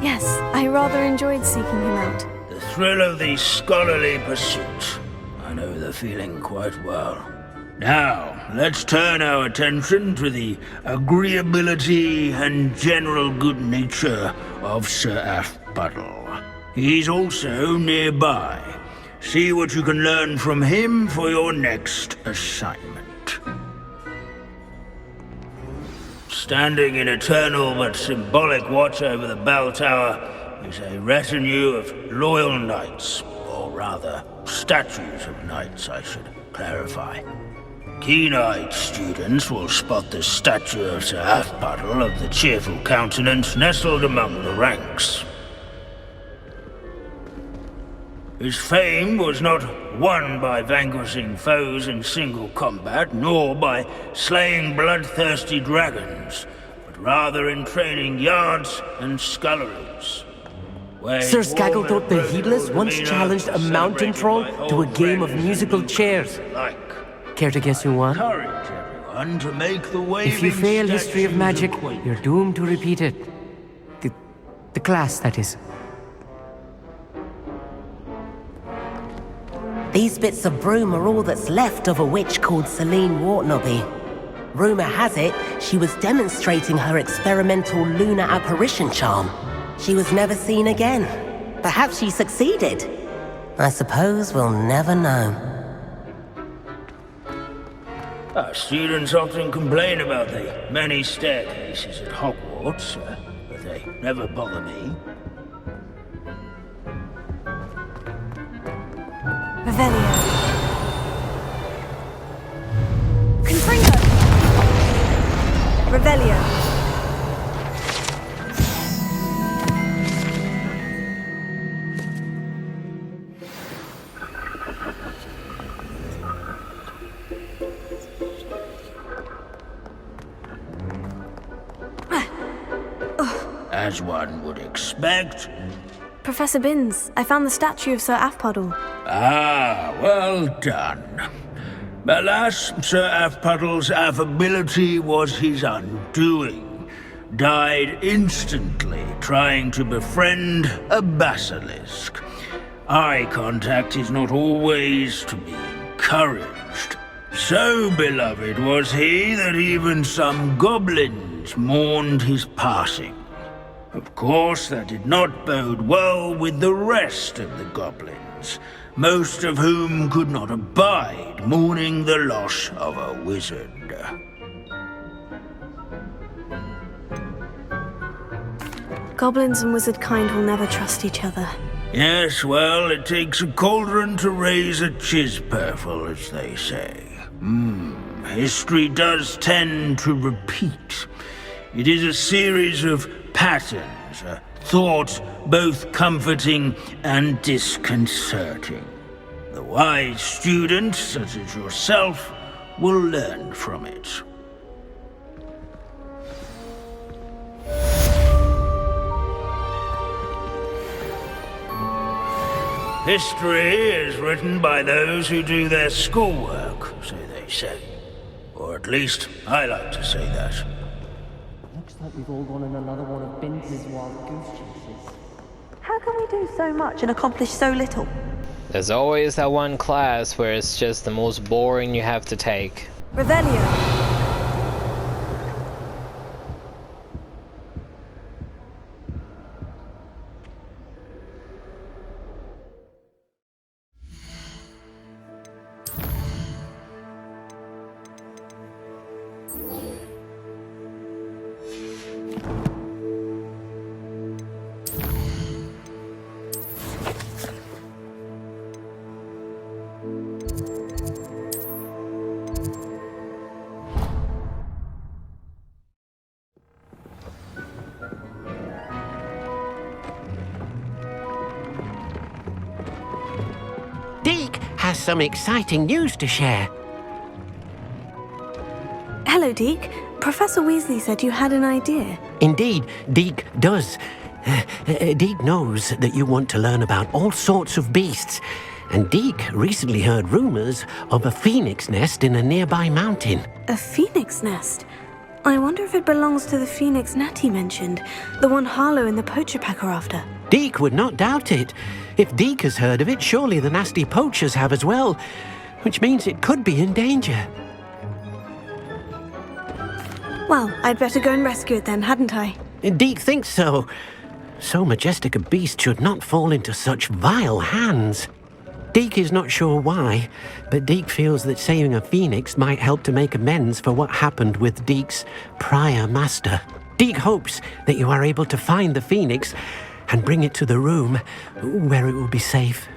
Yes, I rather enjoyed seeking him out. The thrill of the scholarly pursuit. I know the feeling quite well. Now, let's turn our attention to the agreeability and general good nature of Sir Athbuddle. He's also nearby. See what you can learn from him for your next assignment. Standing in eternal but symbolic watch over the bell tower is a retinue of loyal knights, or rather, statues of knights, I should clarify. Keen-eyed students will spot the statue of Sir Athbuddle of the cheerful countenance nestled among the ranks. His fame was not won by vanquishing foes in single combat, nor by slaying bloodthirsty dragons, but rather in training yards and sculleries. Sir Skagglethrot the Heedless once challenged a mountain troll to a game of musical chairs. Care to guess who won? If you fail History of Magic, you're doomed to repeat it. The class, that is. These bits of broom are all that's left of a witch called Celine Wartnobby. Rumour has it, she was demonstrating her experimental lunar apparition charm. She was never seen again. Perhaps she succeeded. I suppose we'll never know. Our students often complain about the many staircases at Hogwarts, but they never bother me. Revelio. Confringo. Revelio. as one would expect. Professor Binns, I found the statue of Sir Afpuddle. Ah, well done. Alas, Sir Afpuddle's affability was his undoing. Died instantly trying to befriend a basilisk. Eye contact is not always to be encouraged. So beloved was he that even some goblins mourned his passing. Of course, that did not bode well with the rest of the goblins, most of whom could not abide mourning the loss of a wizard. Goblins and wizard kind will never trust each other. Yes, well, it takes a cauldron to raise a chisperful, as they say. History does tend to repeat. It is a series of patterns, a thought both comforting and disconcerting. The wise student, such as yourself, will learn from it. History is written by those who do their schoolwork, so they say. Or at least, I like to say that. Looks like we've all gone on another one of Binns' wild goose chases. How can we do so much and accomplish so little? There's always that one class where it's just the most boring you have to take. Revelio. Deke has some exciting news to share. Hello, Deke. Professor Weasley said you had an idea. Indeed, Deke does. Deke knows that you want to learn about all sorts of beasts, and Deke recently heard rumors of a phoenix nest in a nearby mountain. A phoenix nest? I wonder if it belongs to the phoenix Natty mentioned, the one Harlow and the poacher pack are after. Deke would not doubt it. If Deke has heard of it, surely the nasty poachers have as well, which means it could be in danger. Well, I'd better go and rescue it then, hadn't I? Deke thinks so. So majestic a beast should not fall into such vile hands. Deke is not sure why, but Deke feels that saving a phoenix might help to make amends for what happened with Deke's prior master. Deke hopes that you are able to find the phoenix and bring it to the room where it will be safe.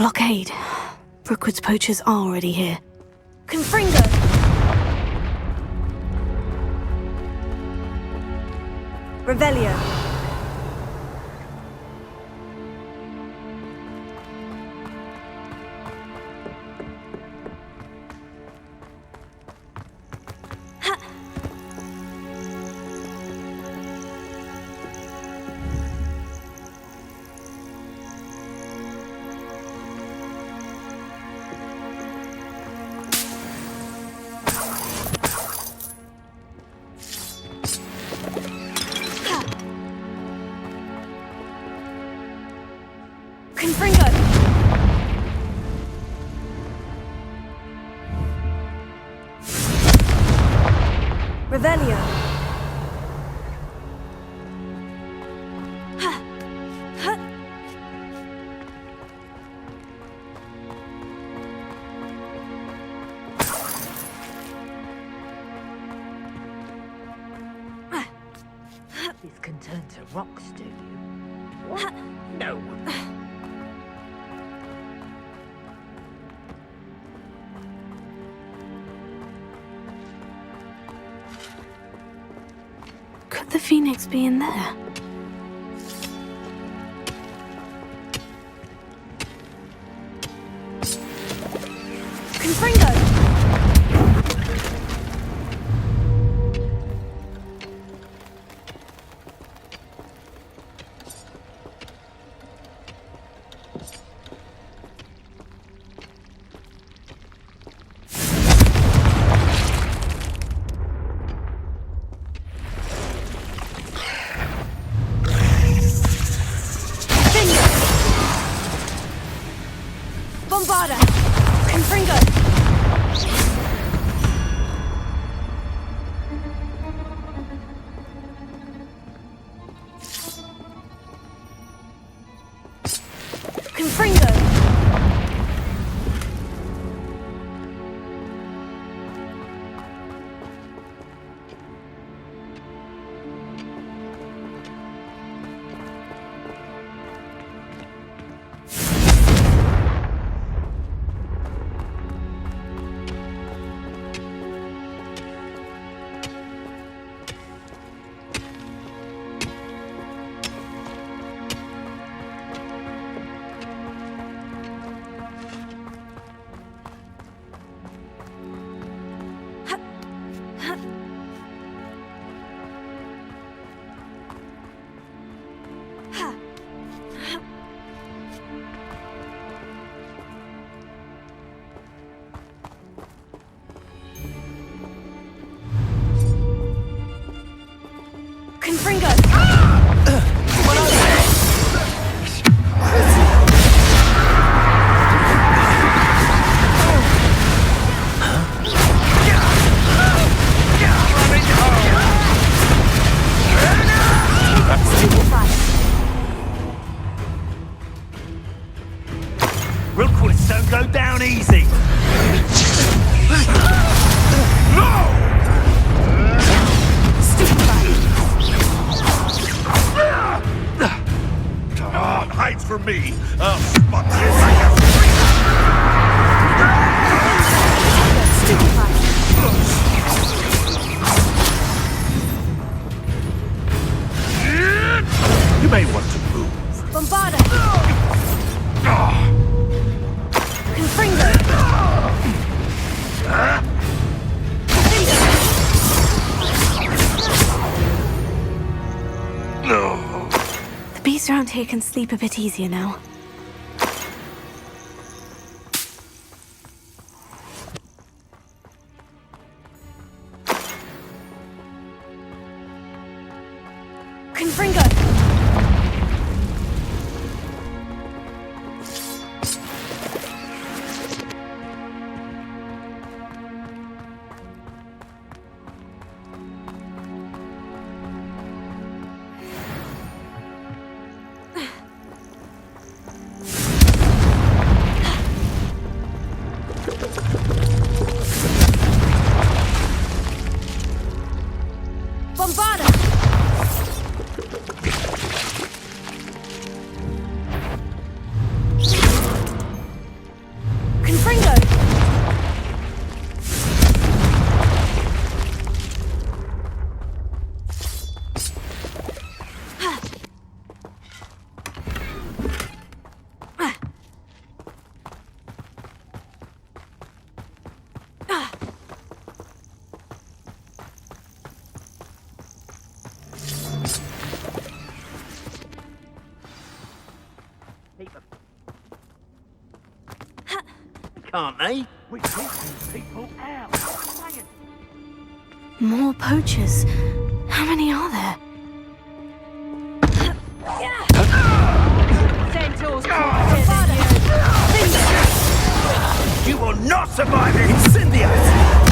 blockade. Brookwood's poachers are already here. Confringo! Revelio. Confringo! Revelio. These can turn to rocks, do you? What? No. Could the phoenix be in there? Confringo! Bombarda! Confringo! Confringo! Confringo! Rookwoods don't go down easy. Hide from me. I'll spot you like a You may want to move. Bombarda! Confringo! No. The beasts around here can sleep a bit easier now. Confringo! Bombarda! can't they? We take these people out. More poachers. How many are there? Centaurs you will not survive it! Incendios!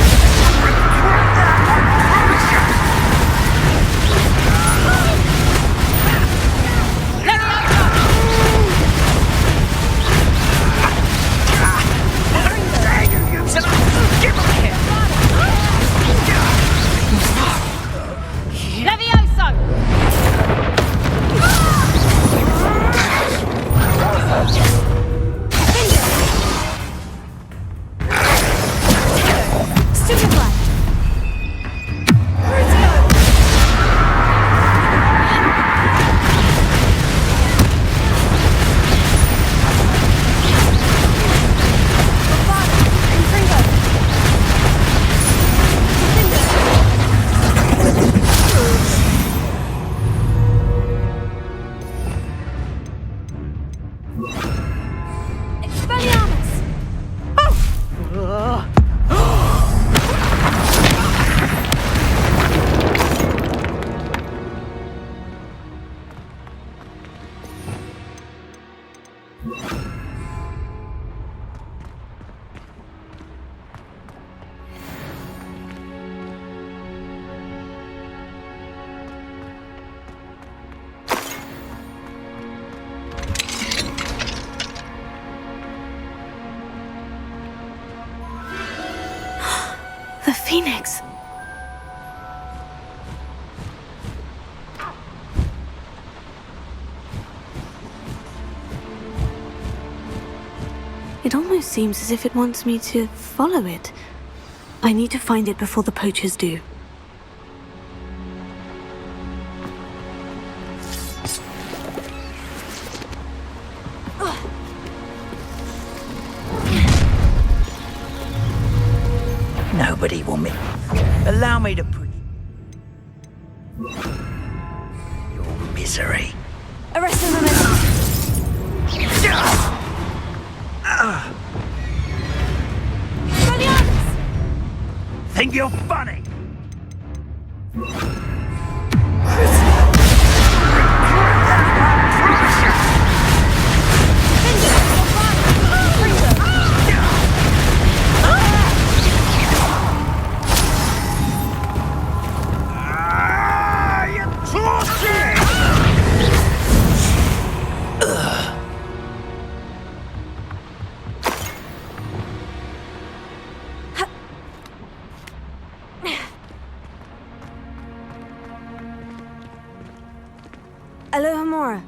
The Phoenix! It almost seems as if it wants me to follow it. I need to find it before the poachers do. Nobody will me. Allow me to put your misery. Arrest him, Think you're funny? Alohomora.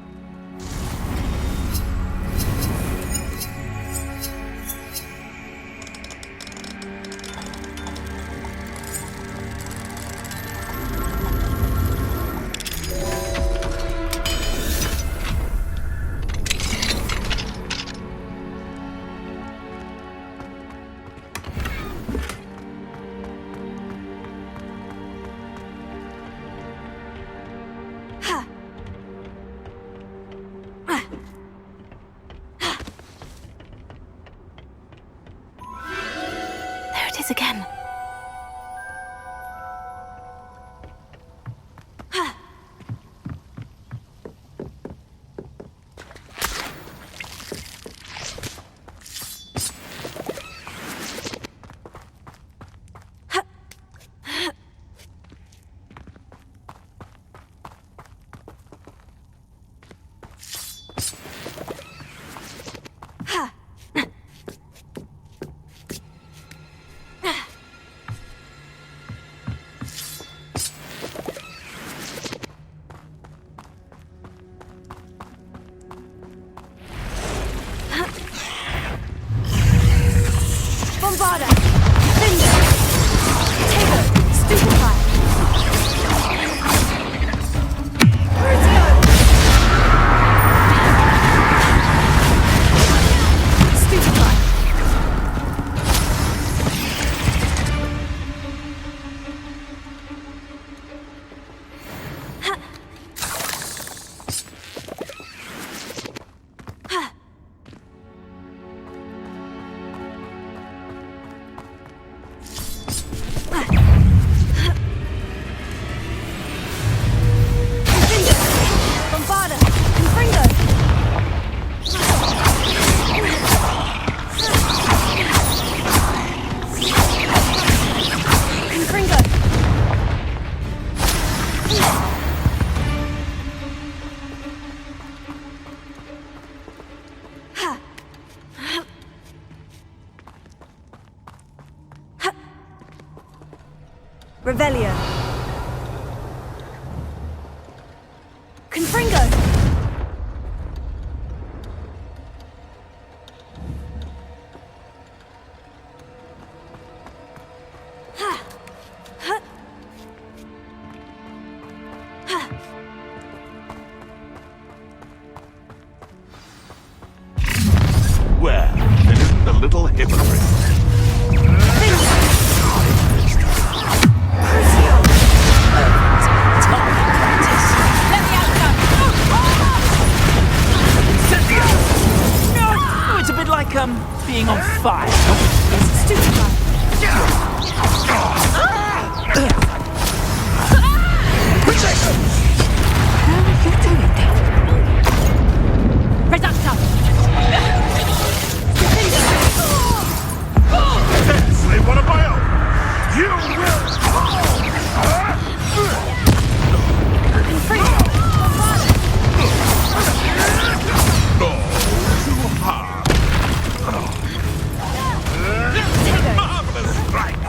Revelio. Confringo! Well, it isn't a little hypocrite. No, it's a bit like, being on fire. Say one of my own. You will fall. Too hard. Marvelous strike.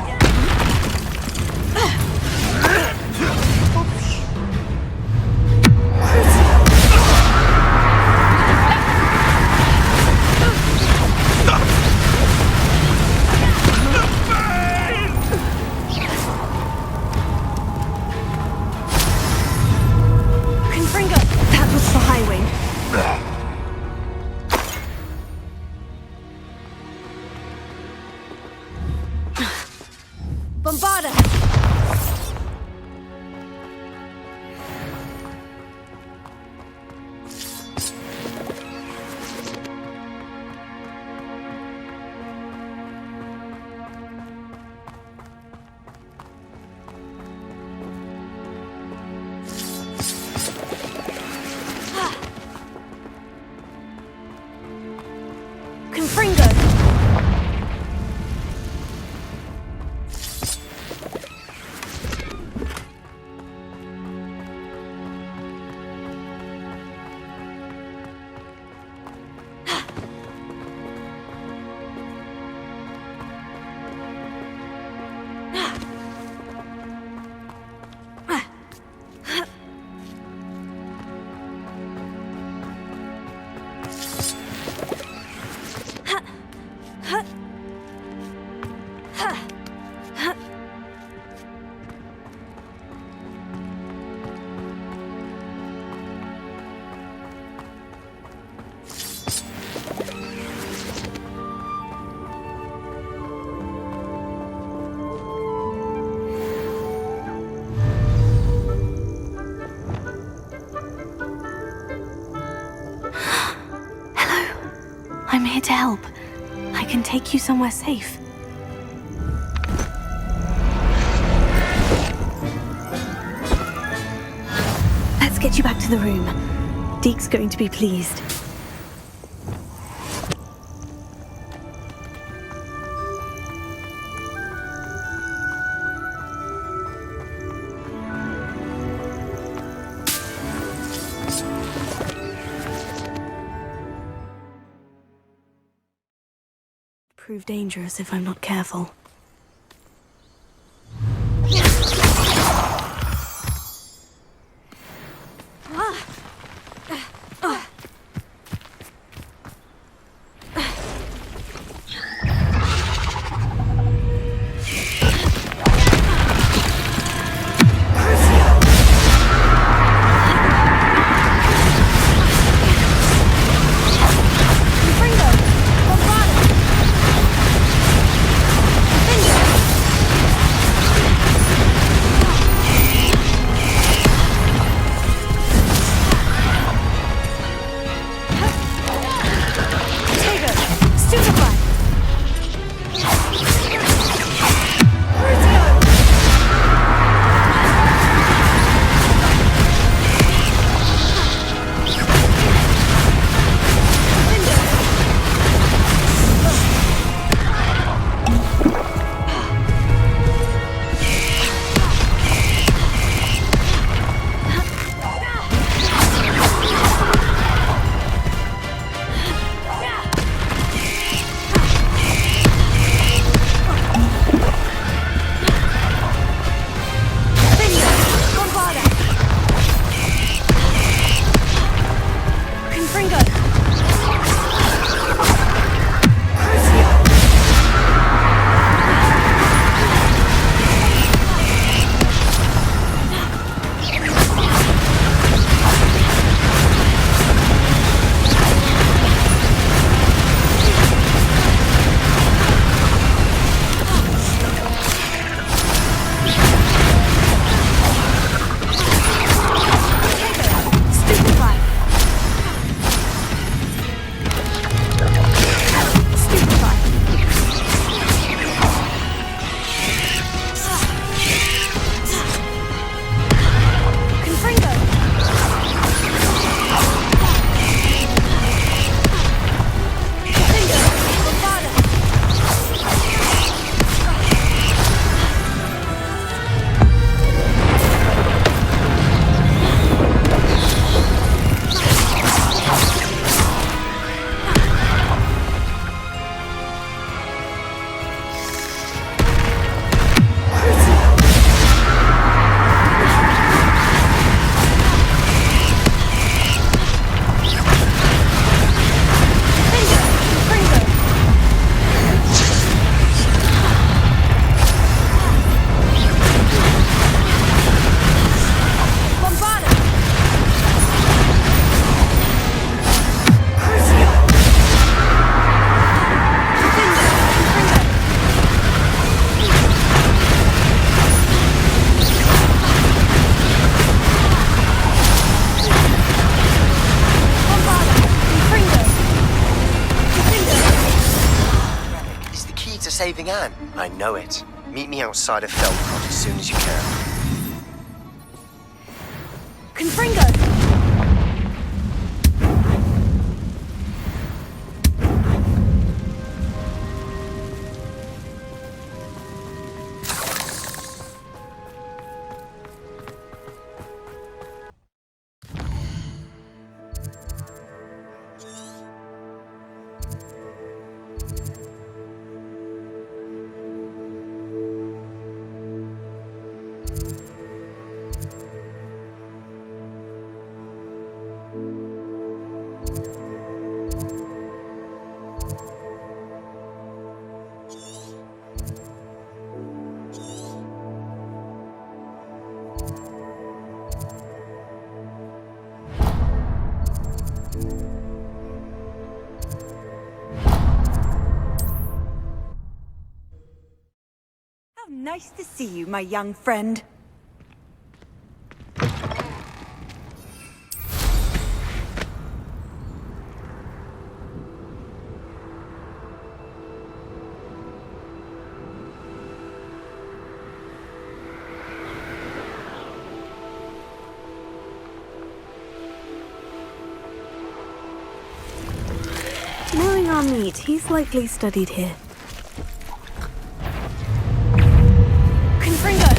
Confringo! That was for High Wing. Bombarda! Confringo! I'm here to help. I can take you somewhere safe. Let's get you back to the room. Deke's going to be pleased. Prove dangerous if I'm not careful. saving Anne. I know it. Meet me outside of Feldcroft as soon as you can. Confringo! Nice to see you, my young friend. Knowing our meat, he's likely studied here. Confringo!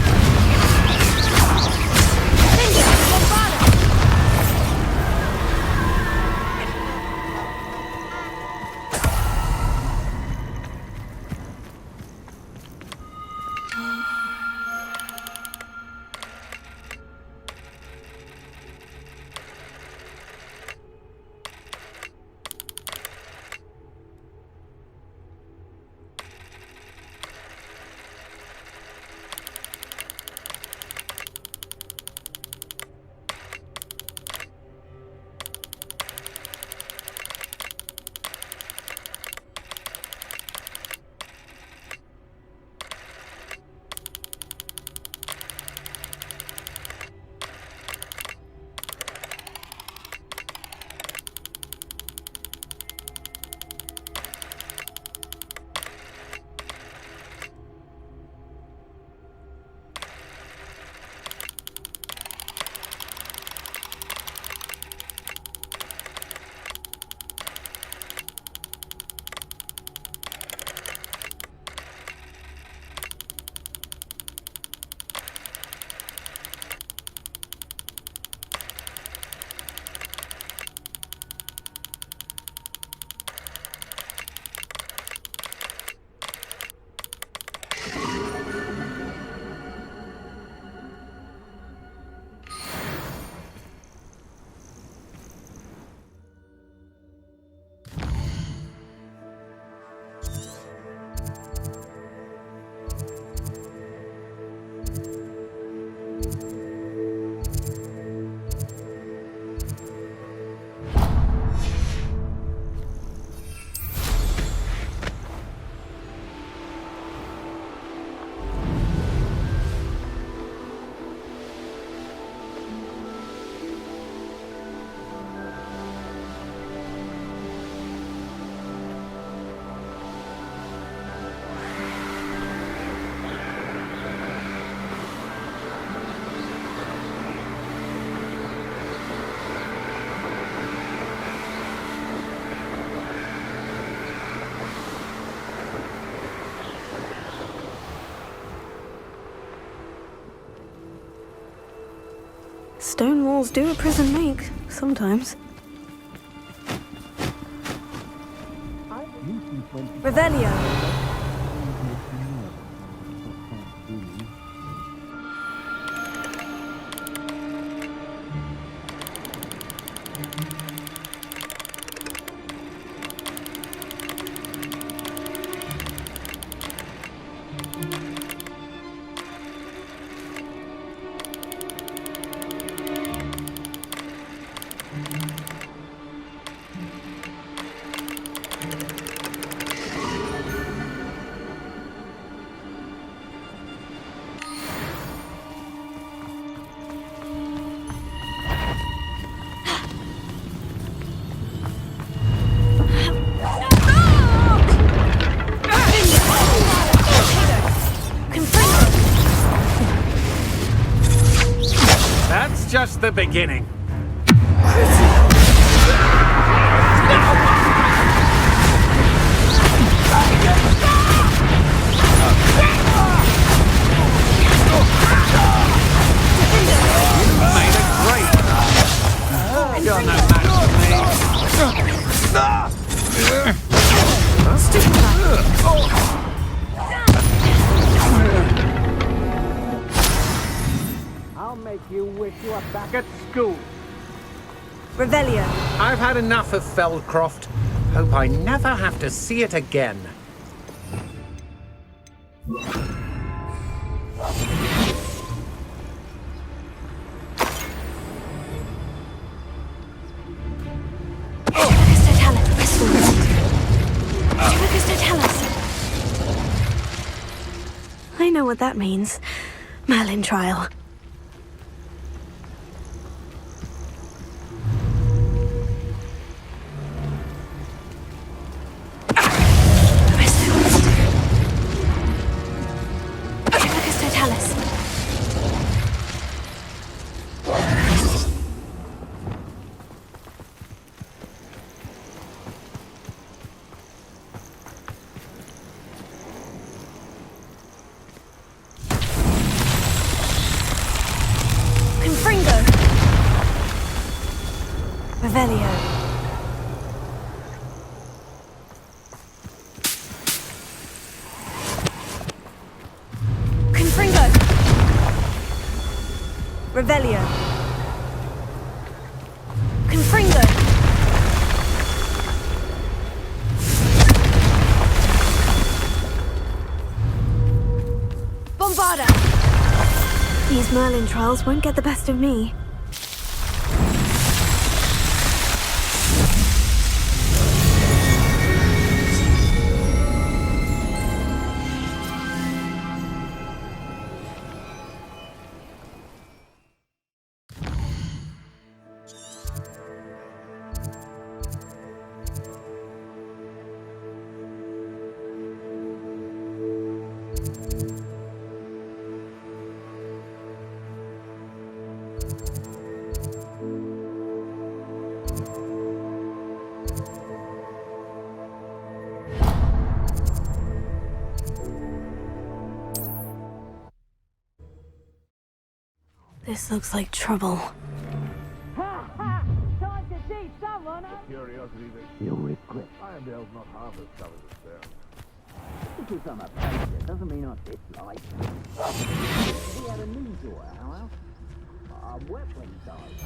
Stone walls do a prison make, sometimes. Revelio. is just the beginning. Made it great. You're no match for me. I'll make you wish you were back at school. Revelio. I've had enough of Feldcroft. Hope I never have to see it again. I know what that means. Merlin trial. Revelio. Confringo. Revelio. Confringo. Bombarda. These Merlin trials won't get the best of me. This looks like trouble. Time to see someone, huh? Curiosity that You'll regret. Irondale's not half as tough as it sounds. Because I'm a patriot doesn't mean I dislike. We had a news door at our house. A weapon died.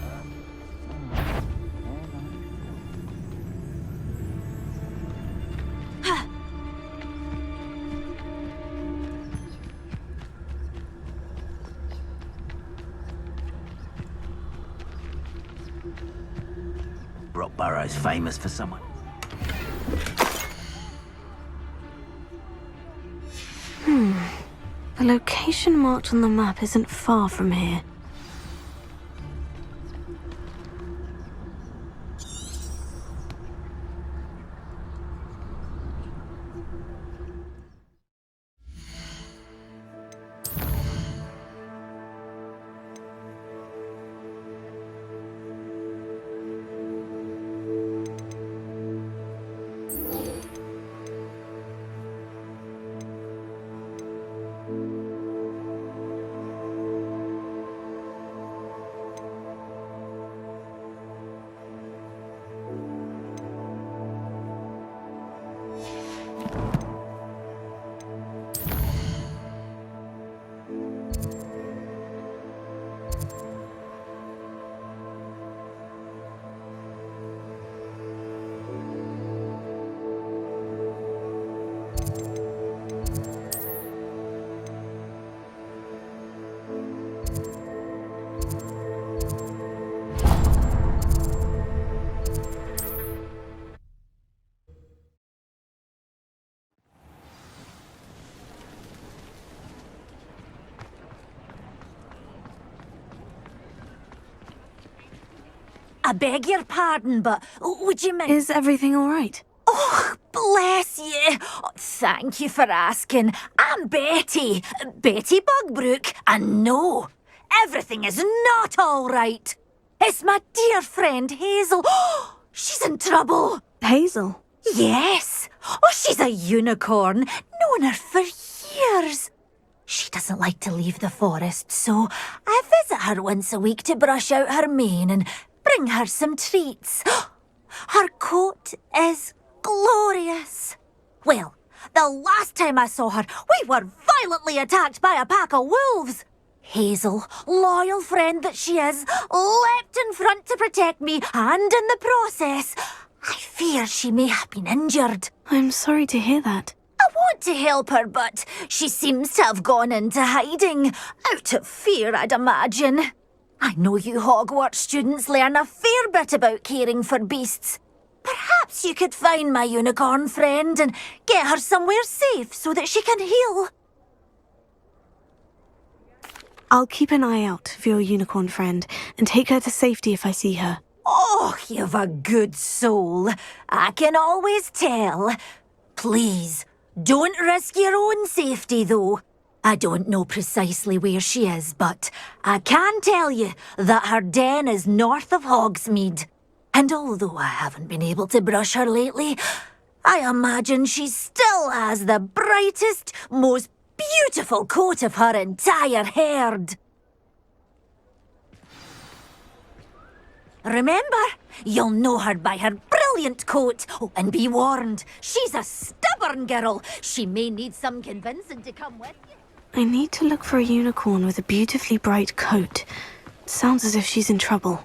Brockborough's famous for someone. The location marked on the map isn't far from here. I beg your pardon, but would you mind... Is everything all right? Oh, bless you. Oh, thank you for asking. I'm Betty. Betty Bugbrook. And no, everything is not all right. It's my dear friend Hazel. She's in trouble. Hazel? Yes. Oh, she's a unicorn. Known her for years. She doesn't like to leave the forest, so I visit her once a week to brush out her mane and bring her some treats. Her coat is glorious. Well, the last time I saw her, we were violently attacked by a pack of wolves. Hazel, loyal friend that she is, leapt in front to protect me, and in the process, I fear she may have been injured. I'm sorry to hear that. I want to help her, but she seems to have gone into hiding. Out of fear, I'd imagine. I know you Hogwarts students learn a fair bit about caring for beasts. Perhaps you could find my unicorn friend and get her somewhere safe so that she can heal. I'll keep an eye out for your unicorn friend and take her to safety if I see her. Oh, you've a good soul. I can always tell. Please, don't risk your own safety, though. I don't know precisely where she is, but I can tell you that her den is north of Hogsmeade. And although I haven't been able to brush her lately, I imagine she still has the brightest, most beautiful coat of her entire herd. Remember, you'll know her by her brilliant coat. Oh, and be warned, she's a stubborn girl. She may need some convincing to come with you. I need to look for a unicorn with a beautifully bright coat. Sounds as if she's in trouble.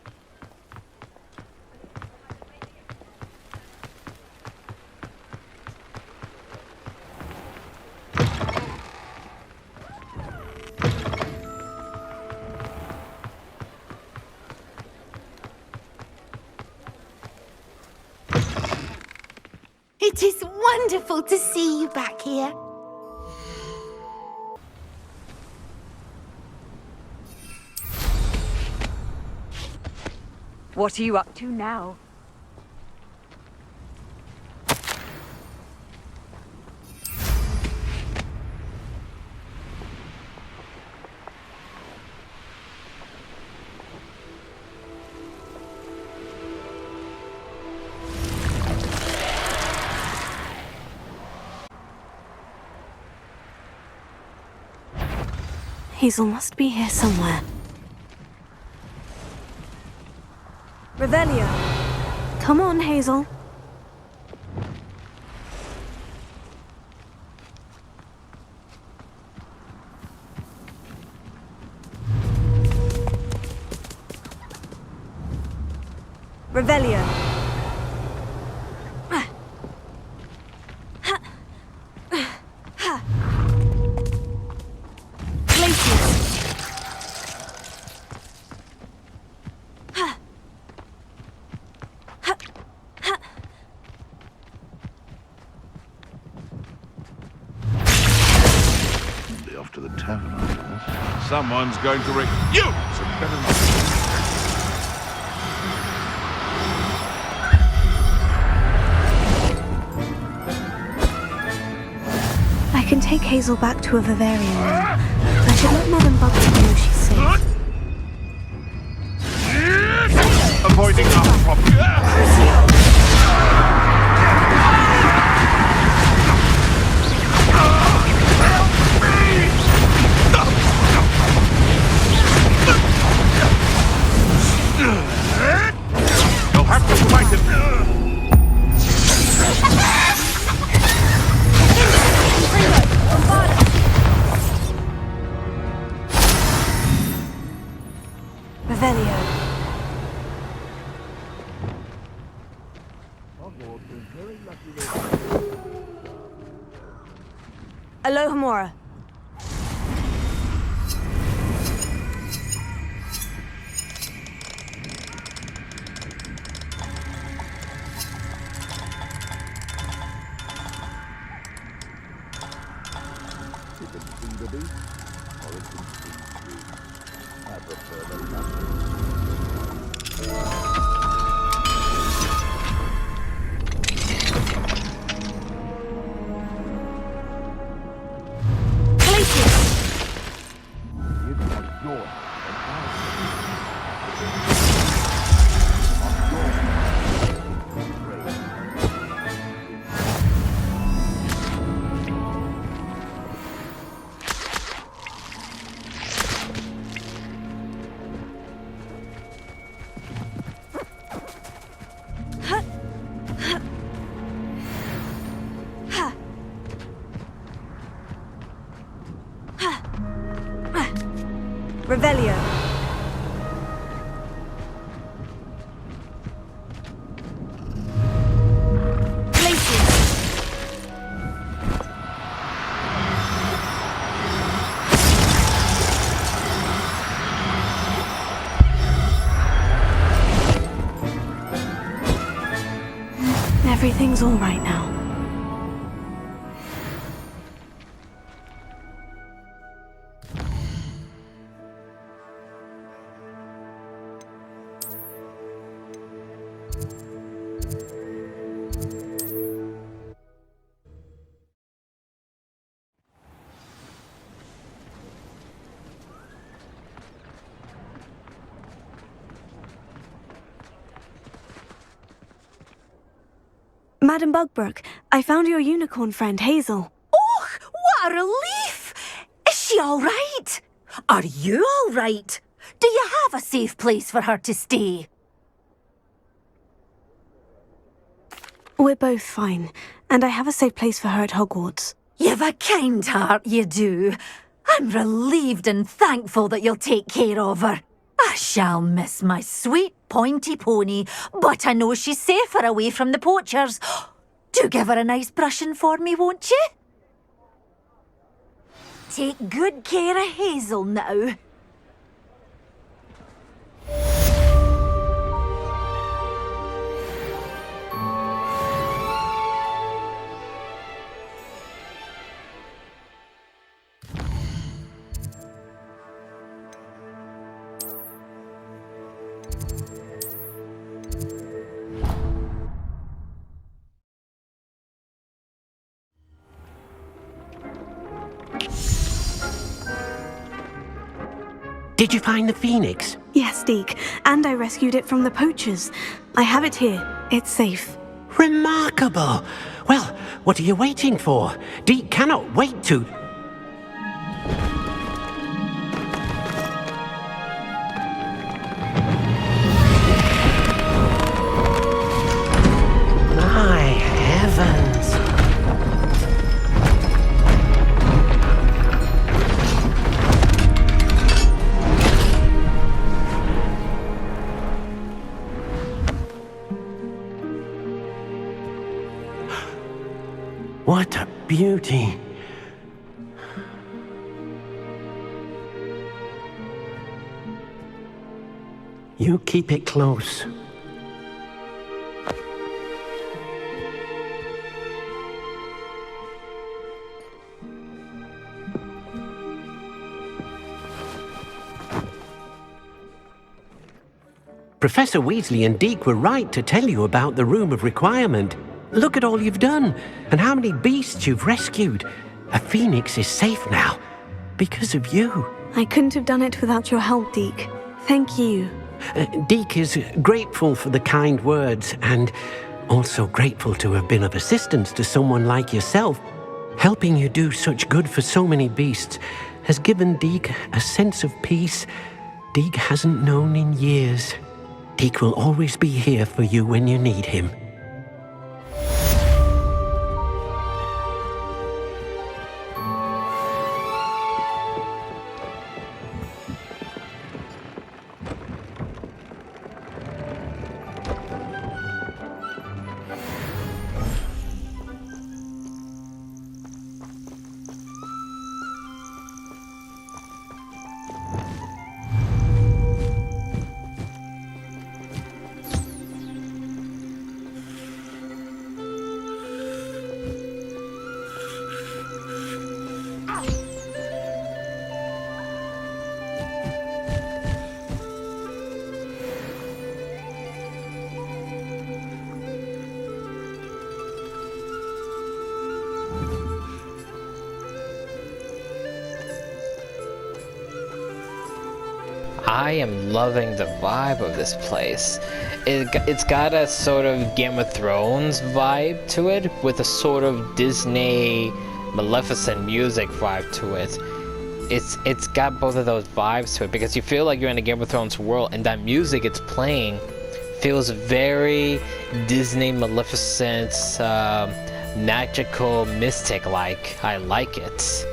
It is wonderful to see you back here. What are you up to now? Hazel must be here somewhere. Revelio. Come on, Hazel. Revelio. Off to the tavern after this. Someone's going to wreck you! So better not. I can take Hazel back to a vivarium now. I should let Madame Buckley know she's safe. Avoiding our problem. You'll have to fight it. Revelio. Alohomora. Revelio. Everything's all right now. Madam Bugbrook, I found your unicorn friend, Hazel. Oh, what a relief! Is she all right? Are you all right? Do you have a safe place for her to stay? We're both fine, and I have a safe place for her at Hogwarts. You've a kind heart, you do. I'm relieved and thankful that you'll take care of her. I shall miss my sweet pointy pony, but I know she's safer away from the poachers. Do give her a nice brushing for me, won't you? Take good care of Hazel now. Did you find the phoenix? Yes, Deke, and I rescued it from the poachers. I have it here. It's safe. Remarkable! Well, what are you waiting for? Deke cannot wait to... My heavens! What a beauty! You keep it close. Professor Weasley and Deke were right to tell you about the Room of Requirement. Look at all you've done, and how many beasts you've rescued. A phoenix is safe now, because of you. I couldn't have done it without your help, Deke. Thank you. Deke is grateful for the kind words, and also grateful to have been of assistance to someone like yourself. Helping you do such good for so many beasts has given Deke a sense of peace Deke hasn't known in years. Deke will always be here for you when you need him. I am loving the vibe of this place. It's got a sort of Game of Thrones vibe to it, with a sort of Disney Maleficent music vibe to it. It's got both of those vibes to it, because you feel like you're in a Game of Thrones world, and that music it's playing feels very Disney Maleficent, magical, mystic-like. I like it.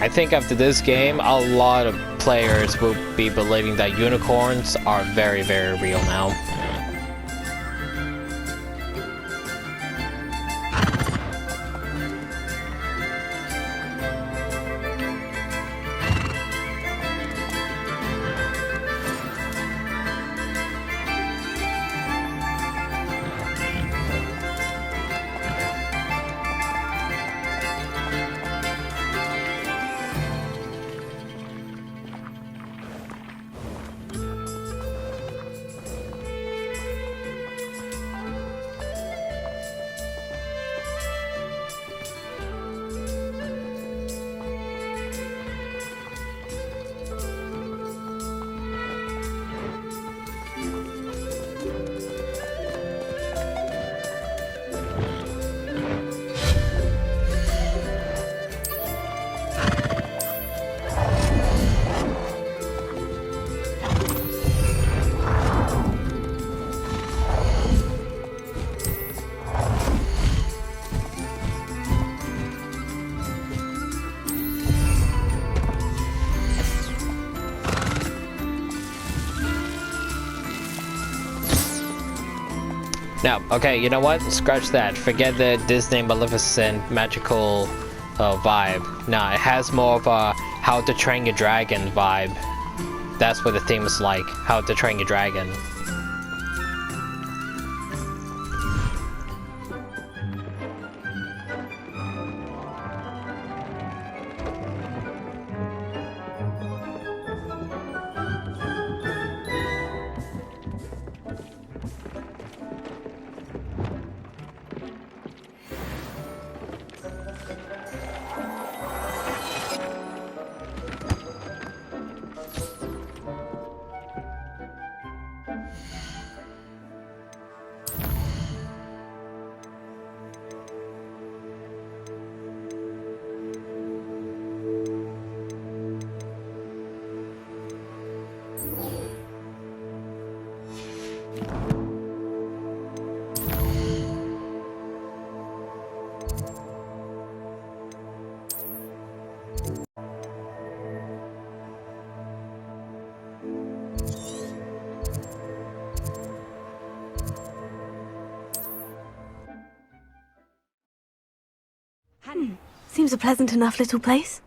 I think after this game, a lot of players will be believing that unicorns are very, very real now. Now, okay, you know what? Scratch that. Forget the Disney Maleficent magical vibe. Nah, it has more of a How to Train Your Dragon vibe. That's what the theme is like. How to Train Your Dragon. Seems a pleasant enough little place.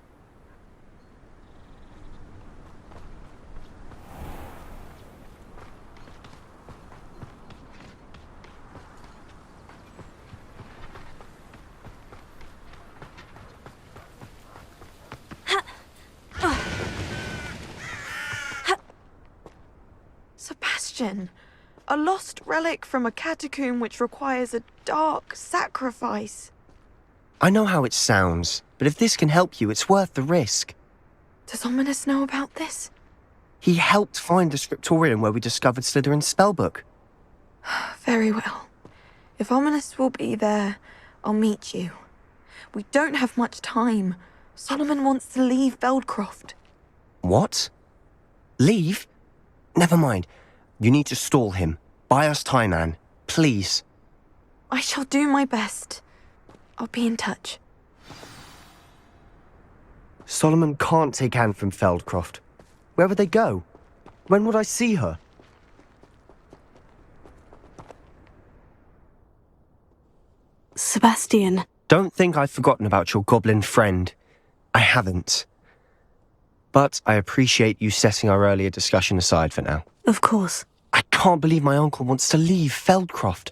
Sebastian, a lost relic from a catacomb which requires a dark sacrifice. I know how it sounds, but if this can help you, it's worth the risk. Does Ominous know about this? He helped find the scriptorium where we discovered Slytherin's spellbook. Very well. If Ominous will be there, I'll meet you. We don't have much time. Solomon wants to leave Beldcroft. What? Leave? Never mind. You need to stall him. Buy us time, Anne. Please. I shall do my best. I'll be in touch. Solomon can't take Anne from Feldcroft. Where would they go? When would I see her? Sebastian. Don't think I've forgotten about your goblin friend. I haven't. But I appreciate you setting our earlier discussion aside for now. Of course. I can't believe my uncle wants to leave Feldcroft.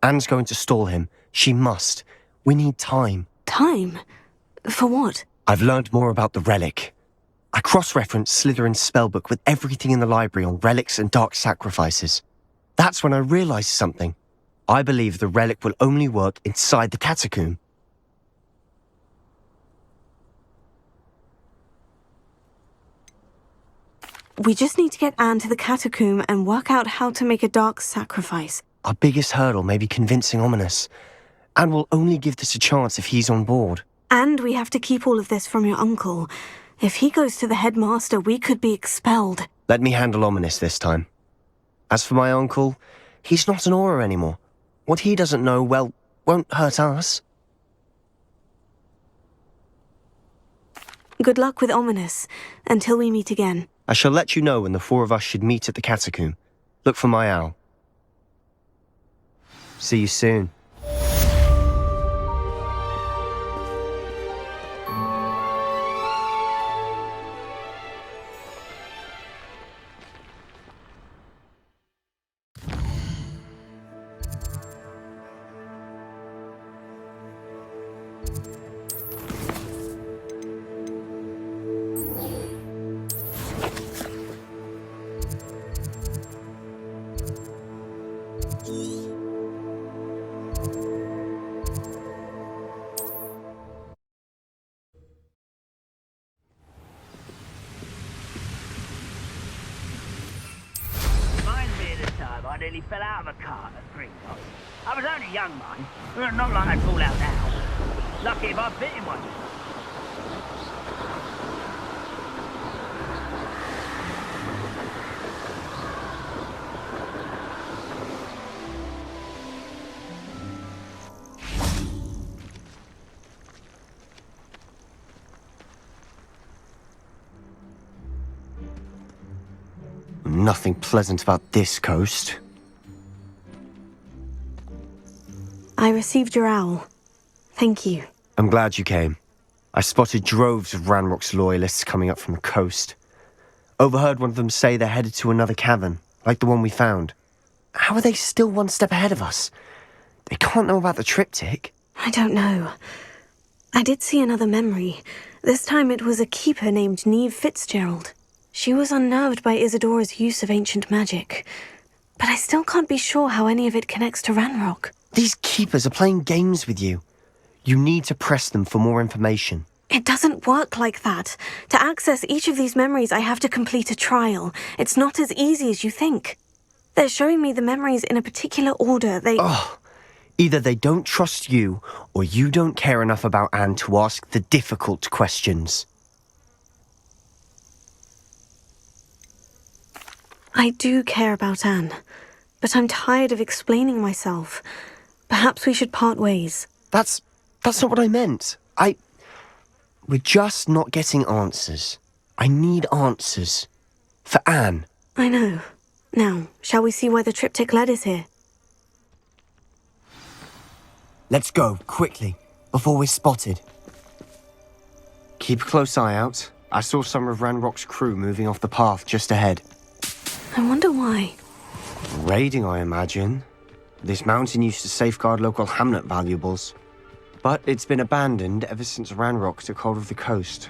Anne's going to stall him. She must. We need time. Time? For what? I've learned more about the relic. I cross-referenced Slytherin's spellbook with everything in the library on relics and dark sacrifices. That's when I realized something. I believe the relic will only work inside the catacomb. We just need to get Anne to the catacomb and work out how to make a dark sacrifice. Our biggest hurdle may be convincing Ominous. Anne will only give this a chance if he's on board. And we have to keep all of this from your uncle. If he goes to the headmaster, we could be expelled. Let me handle Ominous this time. As for my uncle, he's not an Auror anymore. What he doesn't know, well, won't hurt us. Good luck with Ominous, until we meet again. I shall let you know when the four of us should meet at the catacomb. Look for my owl. See you soon. I nearly fell out of a cart at 3 times. I was only young, mind. Not like I'd fall out now. Lucky if I've bitten one. Nothing pleasant about this coast. I received your owl. Thank you. I'm glad you came. I spotted droves of Ranrock's loyalists coming up from the coast. Overheard one of them say they're headed to another cavern, like the one we found. How are they still one step ahead of us? They can't know about the triptych. I don't know. I did see another memory. This time it was a keeper named Neve Fitzgerald. She was unnerved by Isadora's use of ancient magic. But I still can't be sure how any of it connects to Ranrock. These keepers are playing games with you. You need to press them for more information. It doesn't work like that. To access each of these memories, I have to complete a trial. It's not as easy as you think. They're showing me the memories in a particular order. Either they don't trust you, or you don't care enough about Anne to ask the difficult questions. I do care about Anne, but I'm tired of explaining myself. Perhaps we should part ways. That's not what I meant. We're just not getting answers. I need answers. For Anne. I know. Now, shall we see where the triptych led us here? Let's go, quickly, before we're spotted. Keep a close eye out. I saw some of Ranrock's crew moving off the path just ahead. I wonder why. Raiding, I imagine. This mountain used to safeguard local hamlet valuables. But it's been abandoned ever since Ranrock took hold of the coast.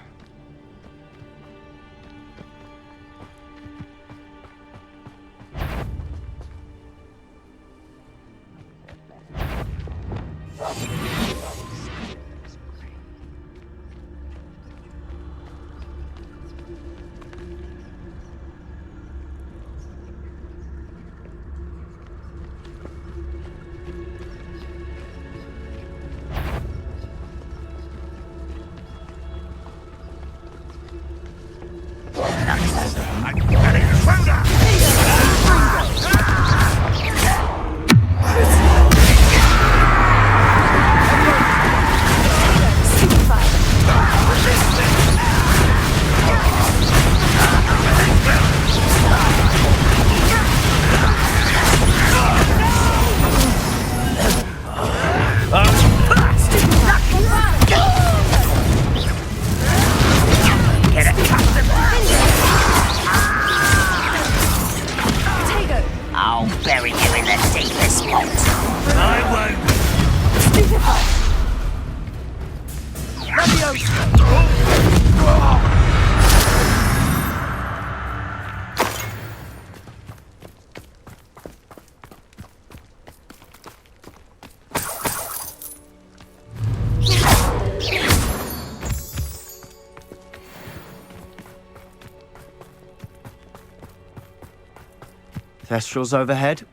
Thestrals overhead.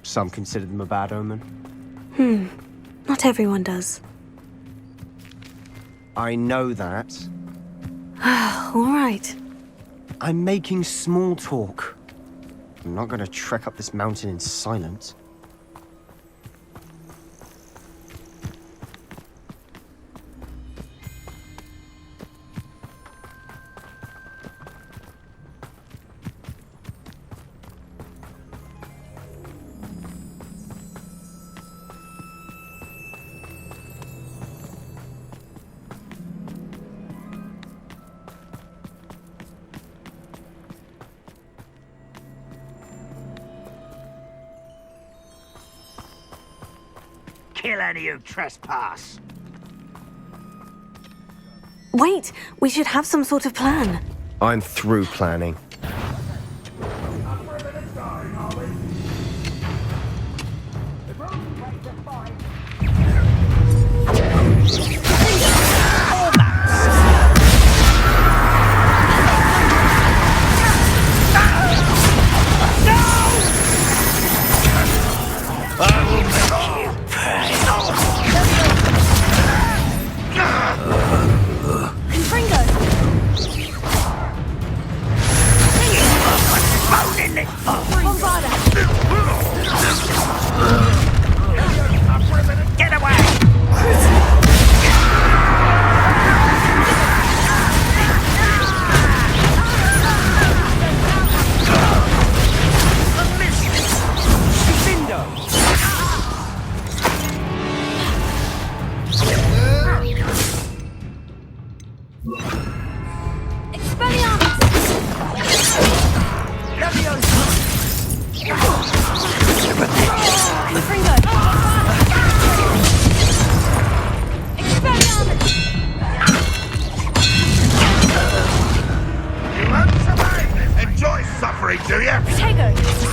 Some consider them a bad omen. Not everyone does. I know that. All right. I'm making small talk. I'm not going to trek up this mountain in silence. Kill any who trespass. Wait, we should have some sort of plan. I'm through planning. Get away! Enjoy suffering, do you?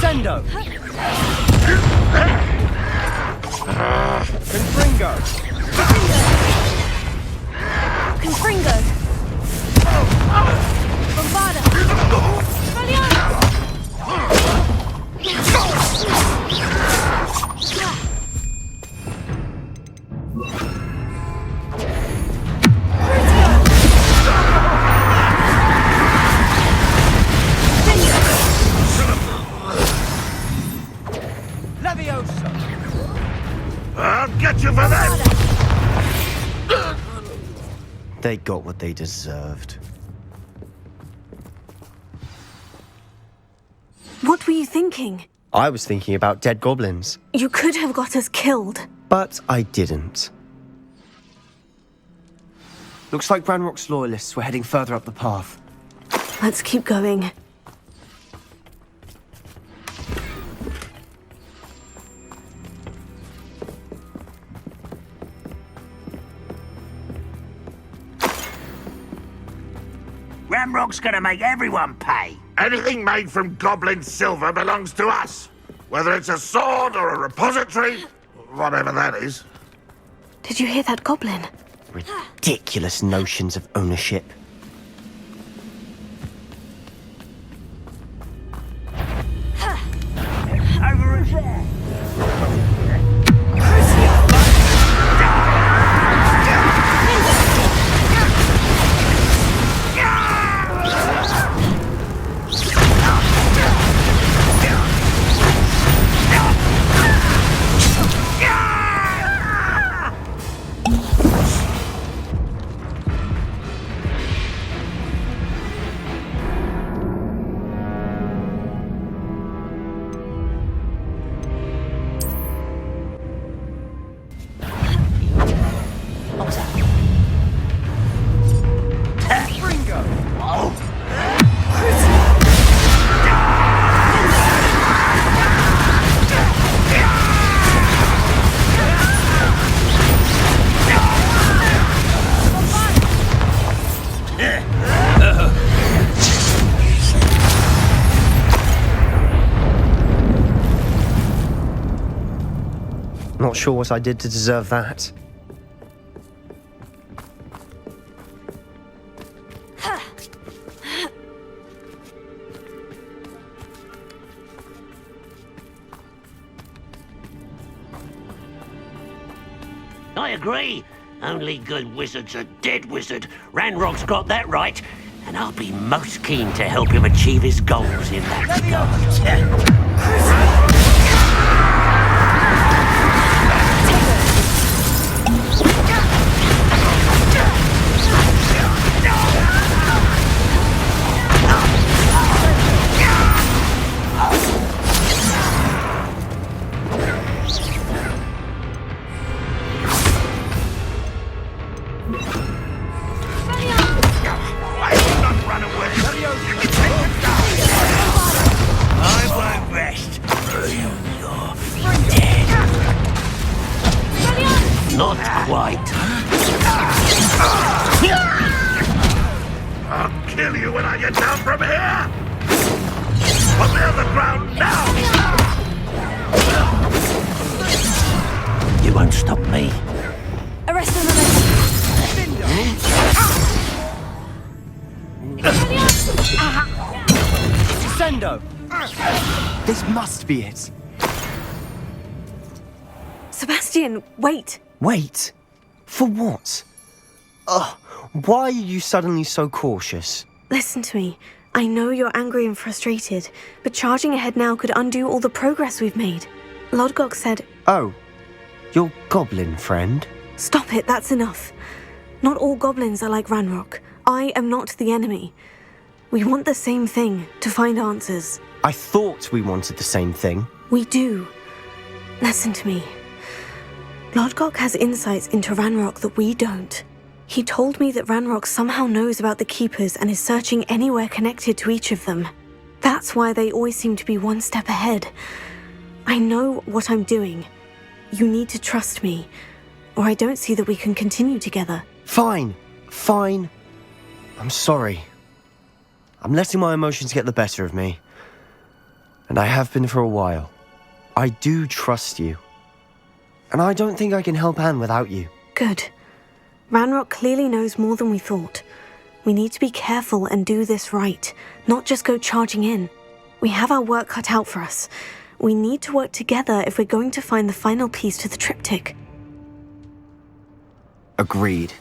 Sendo! Confringo! Confringo! Bombarda! I'll get you for that! They got what they deserved. What were you thinking? I was thinking about dead goblins. You could have got us killed. But I didn't. Looks like Ranrock's loyalists were heading further up the path. Let's keep going. Ramrock's gonna make everyone pay. Anything made from goblin silver belongs to us. Whether it's a sword or a repository, whatever that is. Did you hear that goblin? Ridiculous notions of ownership. Over and there. Not sure what I did to deserve that. I agree. Only good wizard's a dead wizard. Ranrock's got that right, and I'll be most keen to help him achieve his goals in that regard. Not quite. I'll kill you when I get down from here! Put me on the ground now! You won't stop me. Arrest him, Sendo! This must be it. Sebastian, wait! Wait? For what? Ugh, why are you suddenly so cautious? Listen to me. I know you're angry and frustrated, but charging ahead now could undo all the progress we've made. Lodgok said... Oh, your goblin friend? Stop it, that's enough. Not all goblins are like Ranrock. I am not the enemy. We want the same thing, to find answers. I thought we wanted the same thing. We do. Listen to me. Lodgok has insights into Ranrock that we don't. He told me that Ranrock somehow knows about the Keepers and is searching anywhere connected to each of them. That's why they always seem to be one step ahead. I know what I'm doing. You need to trust me, or I don't see that we can continue together. Fine. I'm sorry. I'm letting my emotions get the better of me. And I have been for a while. I do trust you. And I don't think I can help Anne without you. Good. Ranrock clearly knows more than we thought. We need to be careful and do this right, not just go charging in. We have our work cut out for us. We need to work together if we're going to find the final piece to the triptych. Agreed.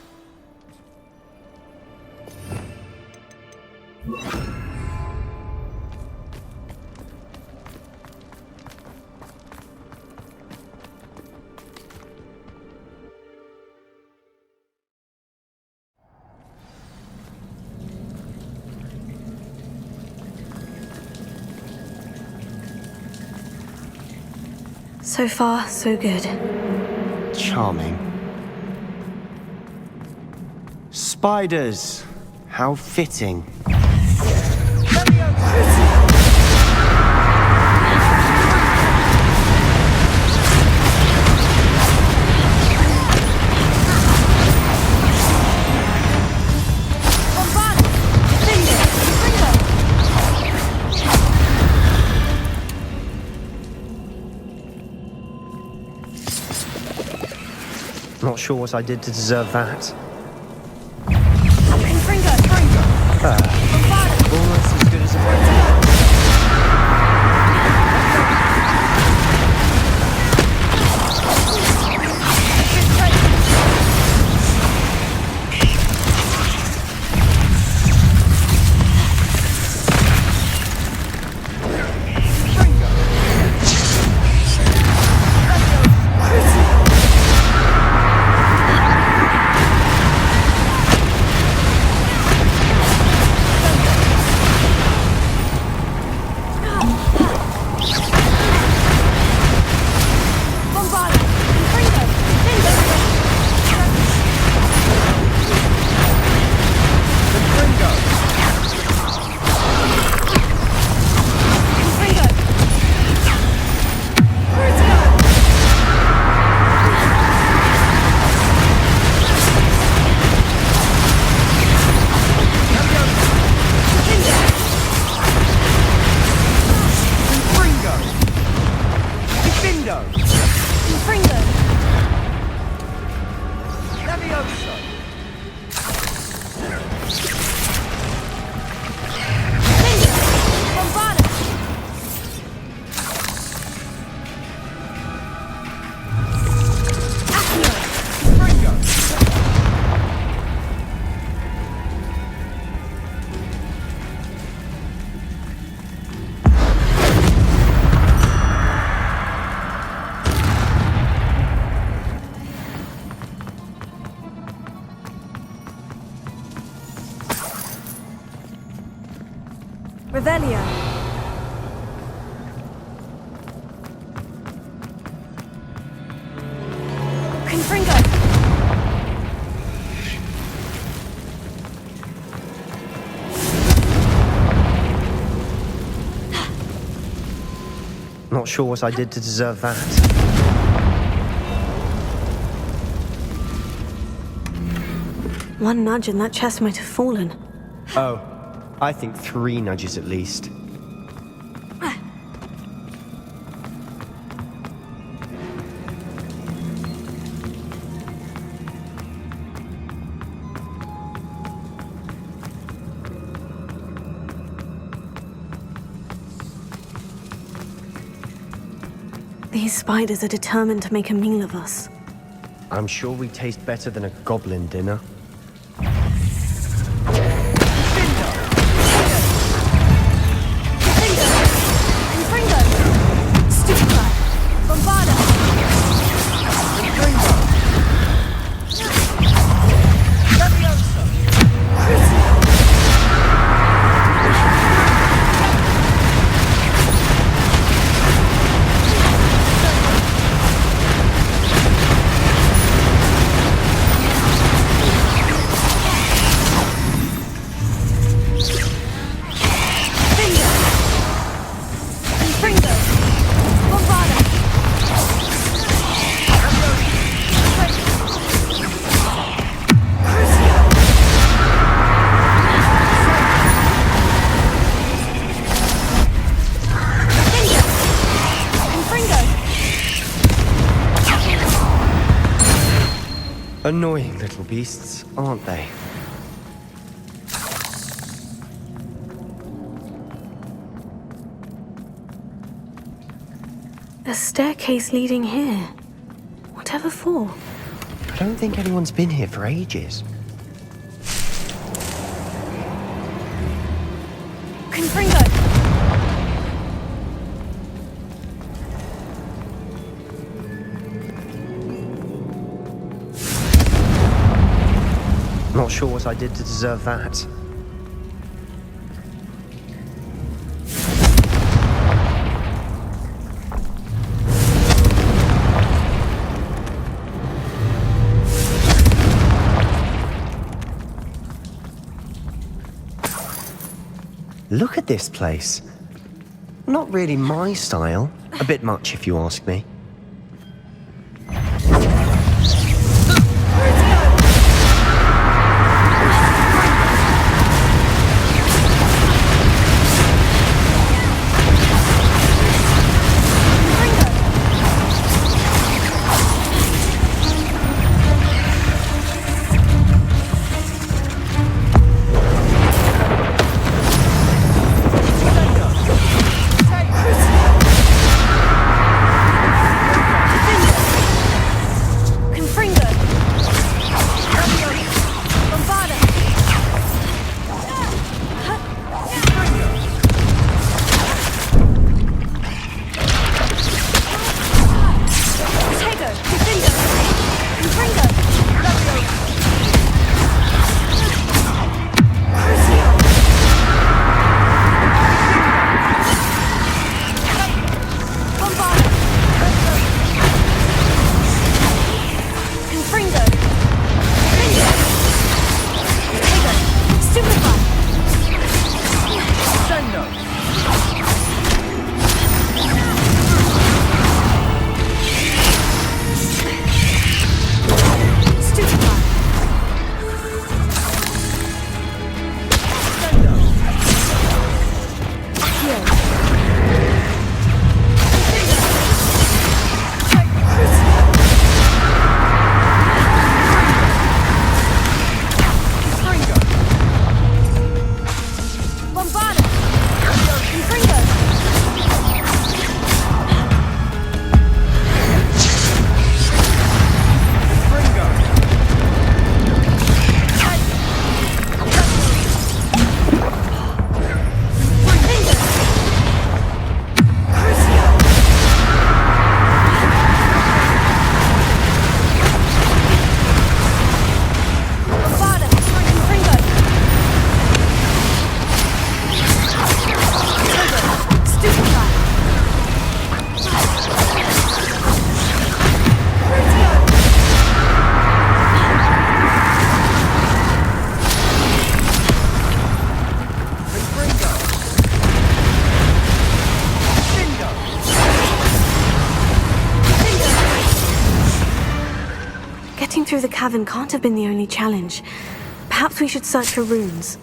So far, so good. Charming. Spiders! How fitting. Not sure what I did to deserve that. Almost as good as it was. Revelio. Confringo. Not sure what I did to deserve that. One nudge and that chest might have fallen. Oh, I think 3 nudges at least. These spiders are determined to make a meal of us. I'm sure we taste better than a goblin dinner. Annoying little beasts, aren't they? A staircase leading here. Whatever for? I don't think anyone's been here for ages. Confringo! Not sure what I did to deserve that. Look at this place. Not really my style. A bit much, if you ask me. Getting through the cavern can't have been the only challenge. Perhaps we should search for runes.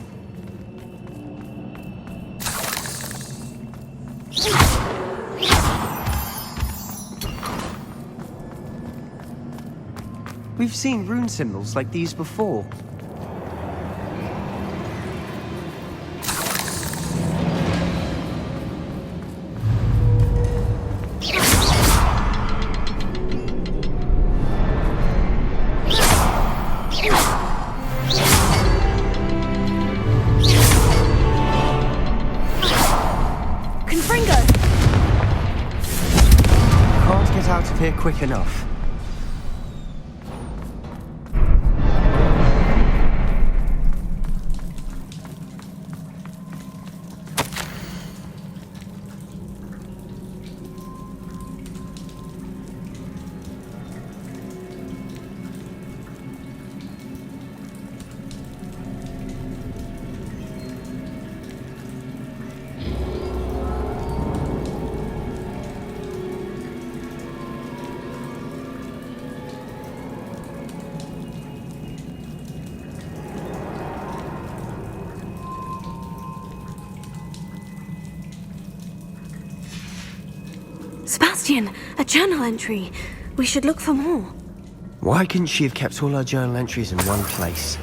We've seen rune symbols like these before. Can't get out of here quick enough. Sebastian, a journal entry. We should look for more. Why couldn't she have kept all her journal entries in one place?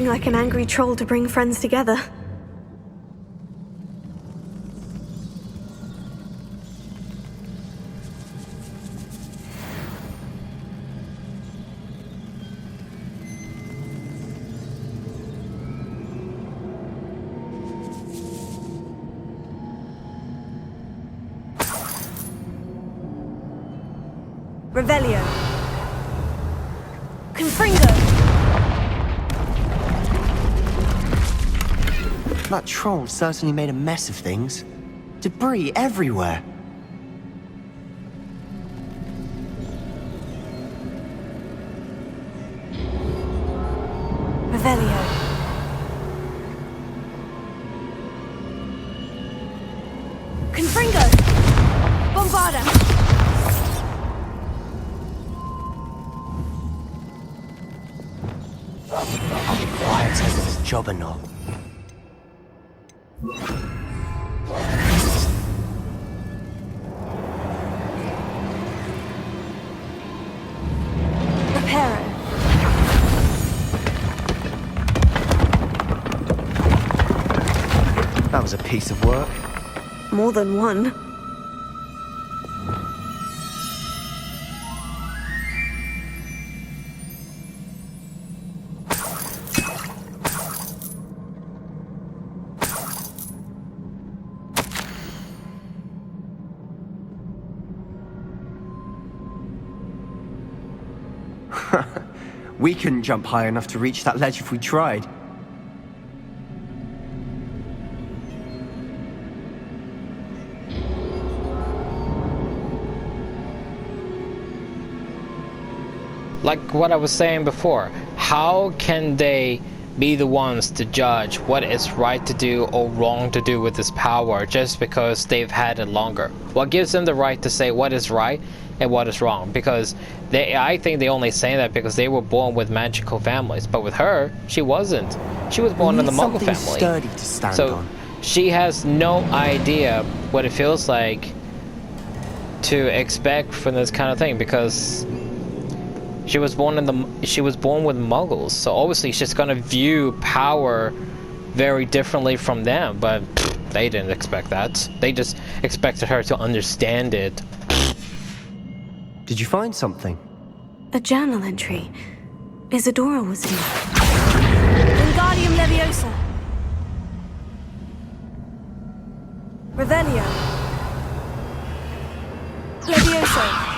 nothing like an angry troll to bring friends together. Revelio. Confringo. That troll certainly made a mess of things. Debris everywhere. Revelio. Confringo. Bombarda. I'll be quiet as this jobberknoll. Reparo. That was a piece of work. More than one. We couldn't jump high enough to reach that ledge if we tried. Like what I was saying before, how can they be the ones to judge what is right to do or wrong to do with this power just because they've had it longer? What gives them the right to say what is right and what is wrong? Because I think they only say that because they were born with magical families, but with her, she wasn't. She was born in the Muggle family. Sturdy to stand so on. she has no idea what it feels like to expect from this kind of thing, because she was born with Muggles, so obviously she's gonna view power very differently from them. But they didn't expect that. They just expected her to understand it. Did you find something? A journal entry. Isadora was here. Wingardium Leviosa. Revelio. Leviosa.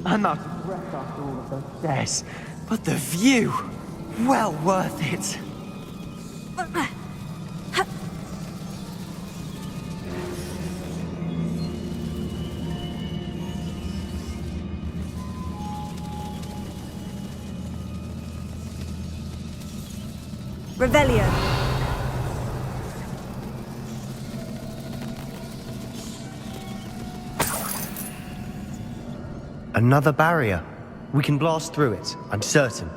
I'm out of breath after all of those stairs, but the view, well worth it. Revelio. Another barrier. We can blast through it, I'm certain.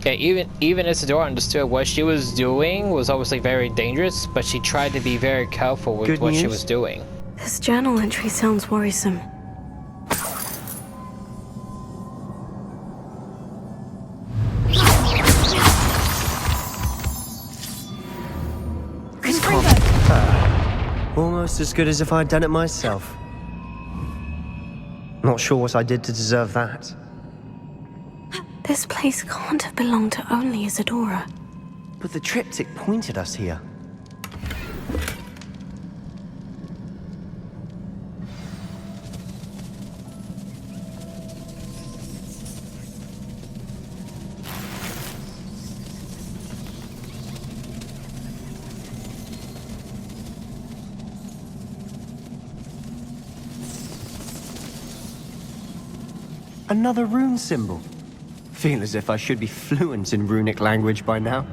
Yeah, even Isadora understood what she was doing was obviously very dangerous, but she tried to be very careful with what she was doing. This journal entry sounds worrisome. Almost as good as if I'd done it myself. Not sure what I did to deserve that. This place can't have belonged to only Isadora. But the triptych pointed us here. Another rune symbol. Feel as if I should be fluent in runic language by now.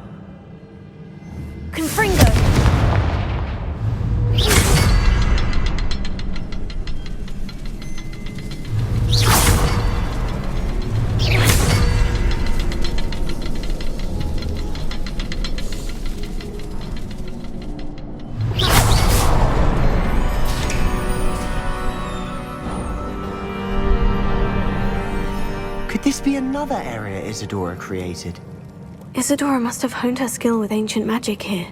Confringo! Could this be another area Isadora created? Isadora must have honed her skill with ancient magic here.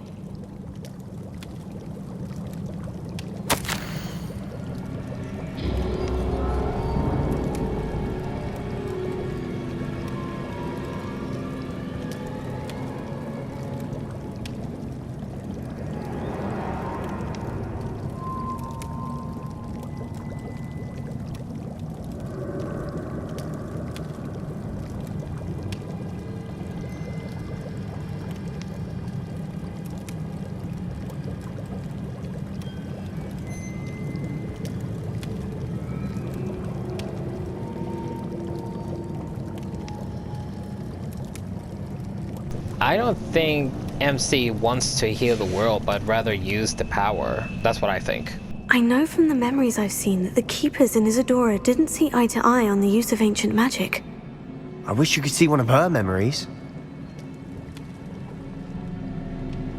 I don't think MC wants to heal the world, but rather use the power. That's what I think. I know from the memories I've seen that the Keepers in Isadora didn't see eye to eye on the use of ancient magic. I wish you could see one of her memories.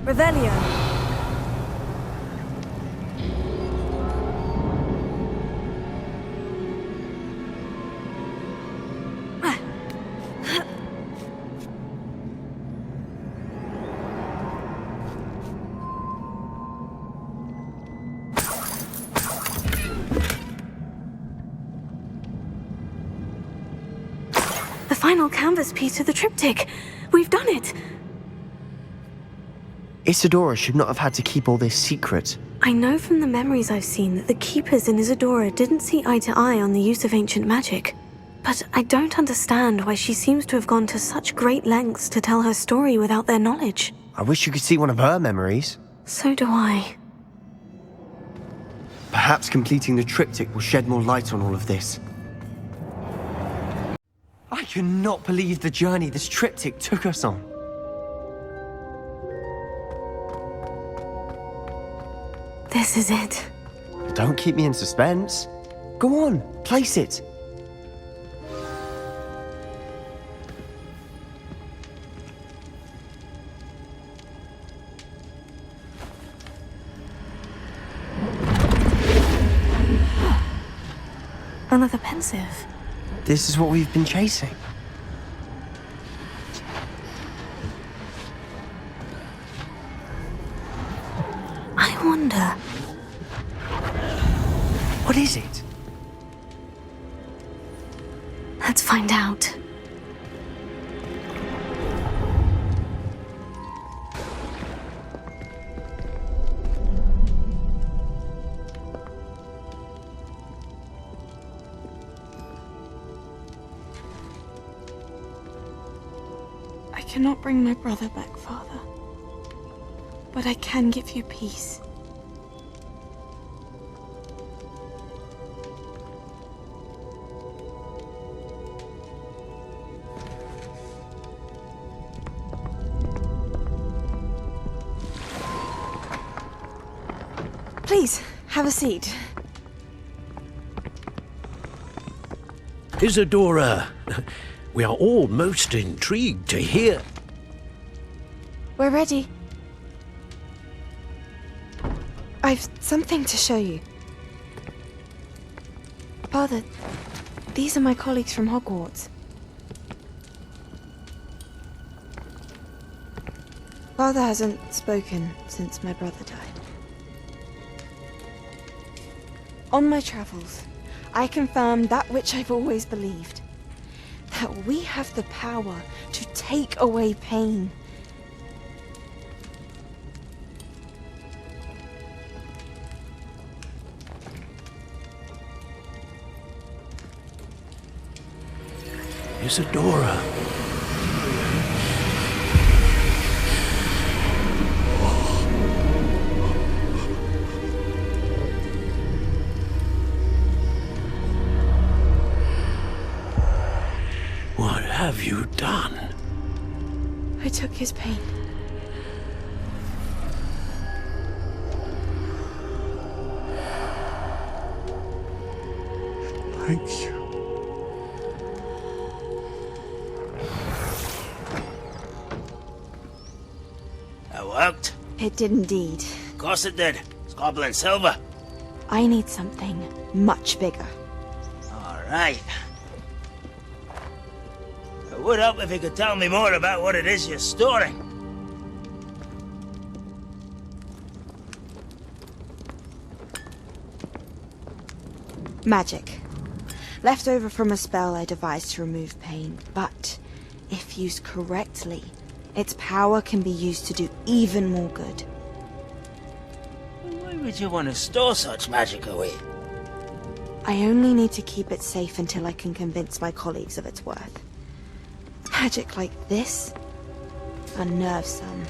Revelio. The final canvas piece of the triptych. We've done it. Isadora should not have had to keep all this secret. I know from the memories I've seen that the Keepers in Isadora didn't see eye to eye on the use of ancient magic. But I don't understand why she seems to have gone to such great lengths to tell her story without their knowledge. I wish you could see one of her memories. So do I. Perhaps completing the triptych will shed more light on all of this. I cannot believe the journey this triptych took us on. This is it. Don't keep me in suspense. Go on, place it. Another pensive. This is what we've been chasing. I wonder... What is it? Let's find out. I cannot bring my brother back, Father. But I can give you peace. Please, have a seat. Isadora, we are all most intrigued to hear. We're ready. I've something to show you. Father, these are my colleagues from Hogwarts. Father hasn't spoken since my brother died. On my travels, I confirmed that which I've always believed. that we have the power to take away pain. Isadora. What have you done? I took his pain. Thank you. That worked? It did indeed. Of course it did. It's goblin silver. I need something much bigger. All right. It would help if you could tell me more about what it is you're storing. Magic. Left over from a spell I devised to remove pain, but if used correctly, its power can be used to do even more good. Why would you want to store such magic away? I only need to keep it safe until I can convince my colleagues of its worth. Magic like this unnerves some.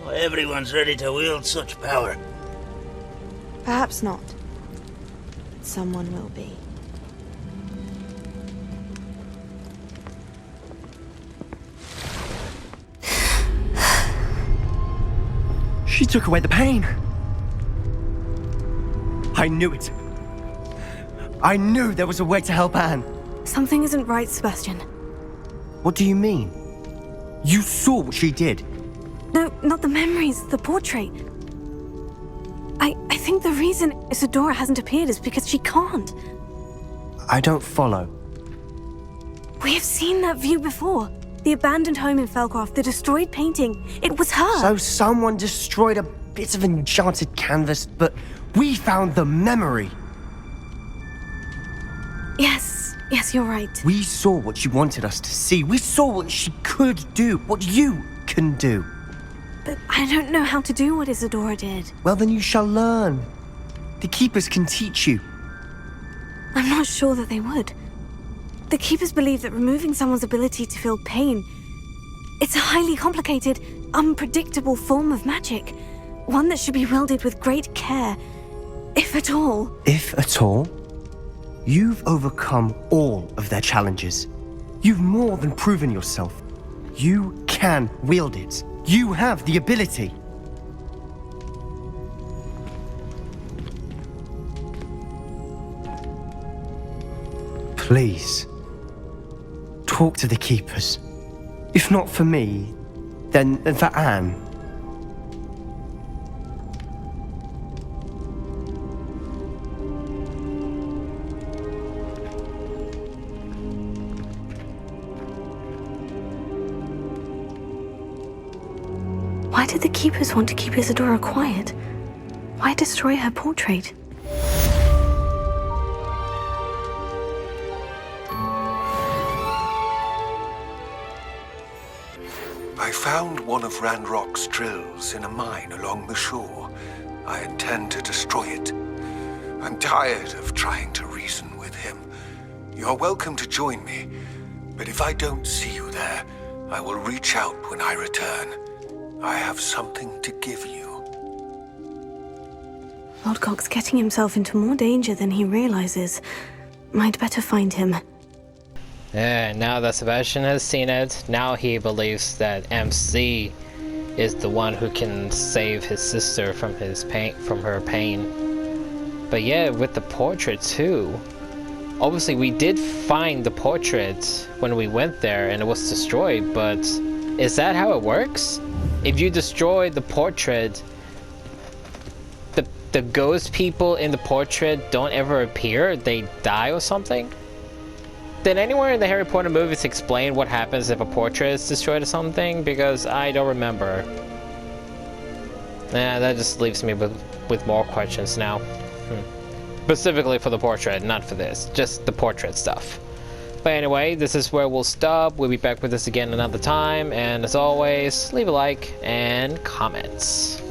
Not everyone's ready to wield such power. Perhaps not. But someone will be. She took away the pain. I knew it. I knew there was a way to help Anne. Something isn't right, Sebastian. What do you mean? You saw what she did. No, not the memories, the portrait. I think the reason Isadora hasn't appeared is because she can't. I don't follow. We have seen that view before. The abandoned home in Felcroft, the destroyed painting. It was her. So someone destroyed a bit of enchanted canvas, but we found the memory. Yes, you're right. We saw what she wanted us to see. We saw what she could do, what you can do. But I don't know how to do what Isadora did. Well, then you shall learn. The Keepers can teach you. I'm not sure that they would. The Keepers believe that removing someone's ability to feel pain, it's a highly complicated, unpredictable form of magic. One that should be wielded with great care, if at all. If at all? You've overcome all of their challenges. You've more than proven yourself. You can wield it. You have the ability. Please, talk to the Keepers. If not for me, then for Anne. Why did the Keepers want to keep Isadora quiet? Why destroy her portrait? I found one of Ranrock's drills in a mine along the shore. I intend to destroy it. I'm tired of trying to reason with him. You're welcome to join me, but if I don't see you there, I will reach out when I return. I have something to give you. Lodgok's getting himself into more danger than he realizes. Might better find him. Yeah, now that Sebastian has seen it, now he believes that MC is the one who can save his sister from her pain. But yeah, with the portrait too. Obviously, we did find the portrait when we went there and it was destroyed, but is that how it works? If you destroy the portrait, the ghost people in the portrait don't ever appear, they die or something? Did anywhere in the Harry Potter movies explain what happens if a portrait is destroyed or something? Because I don't remember. Nah, that just leaves me with more questions now. Specifically for the portrait, not for this. Just the portrait stuff. But anyway, this is where we'll stop. We'll be back with this again another time, and as always, leave a like and comments.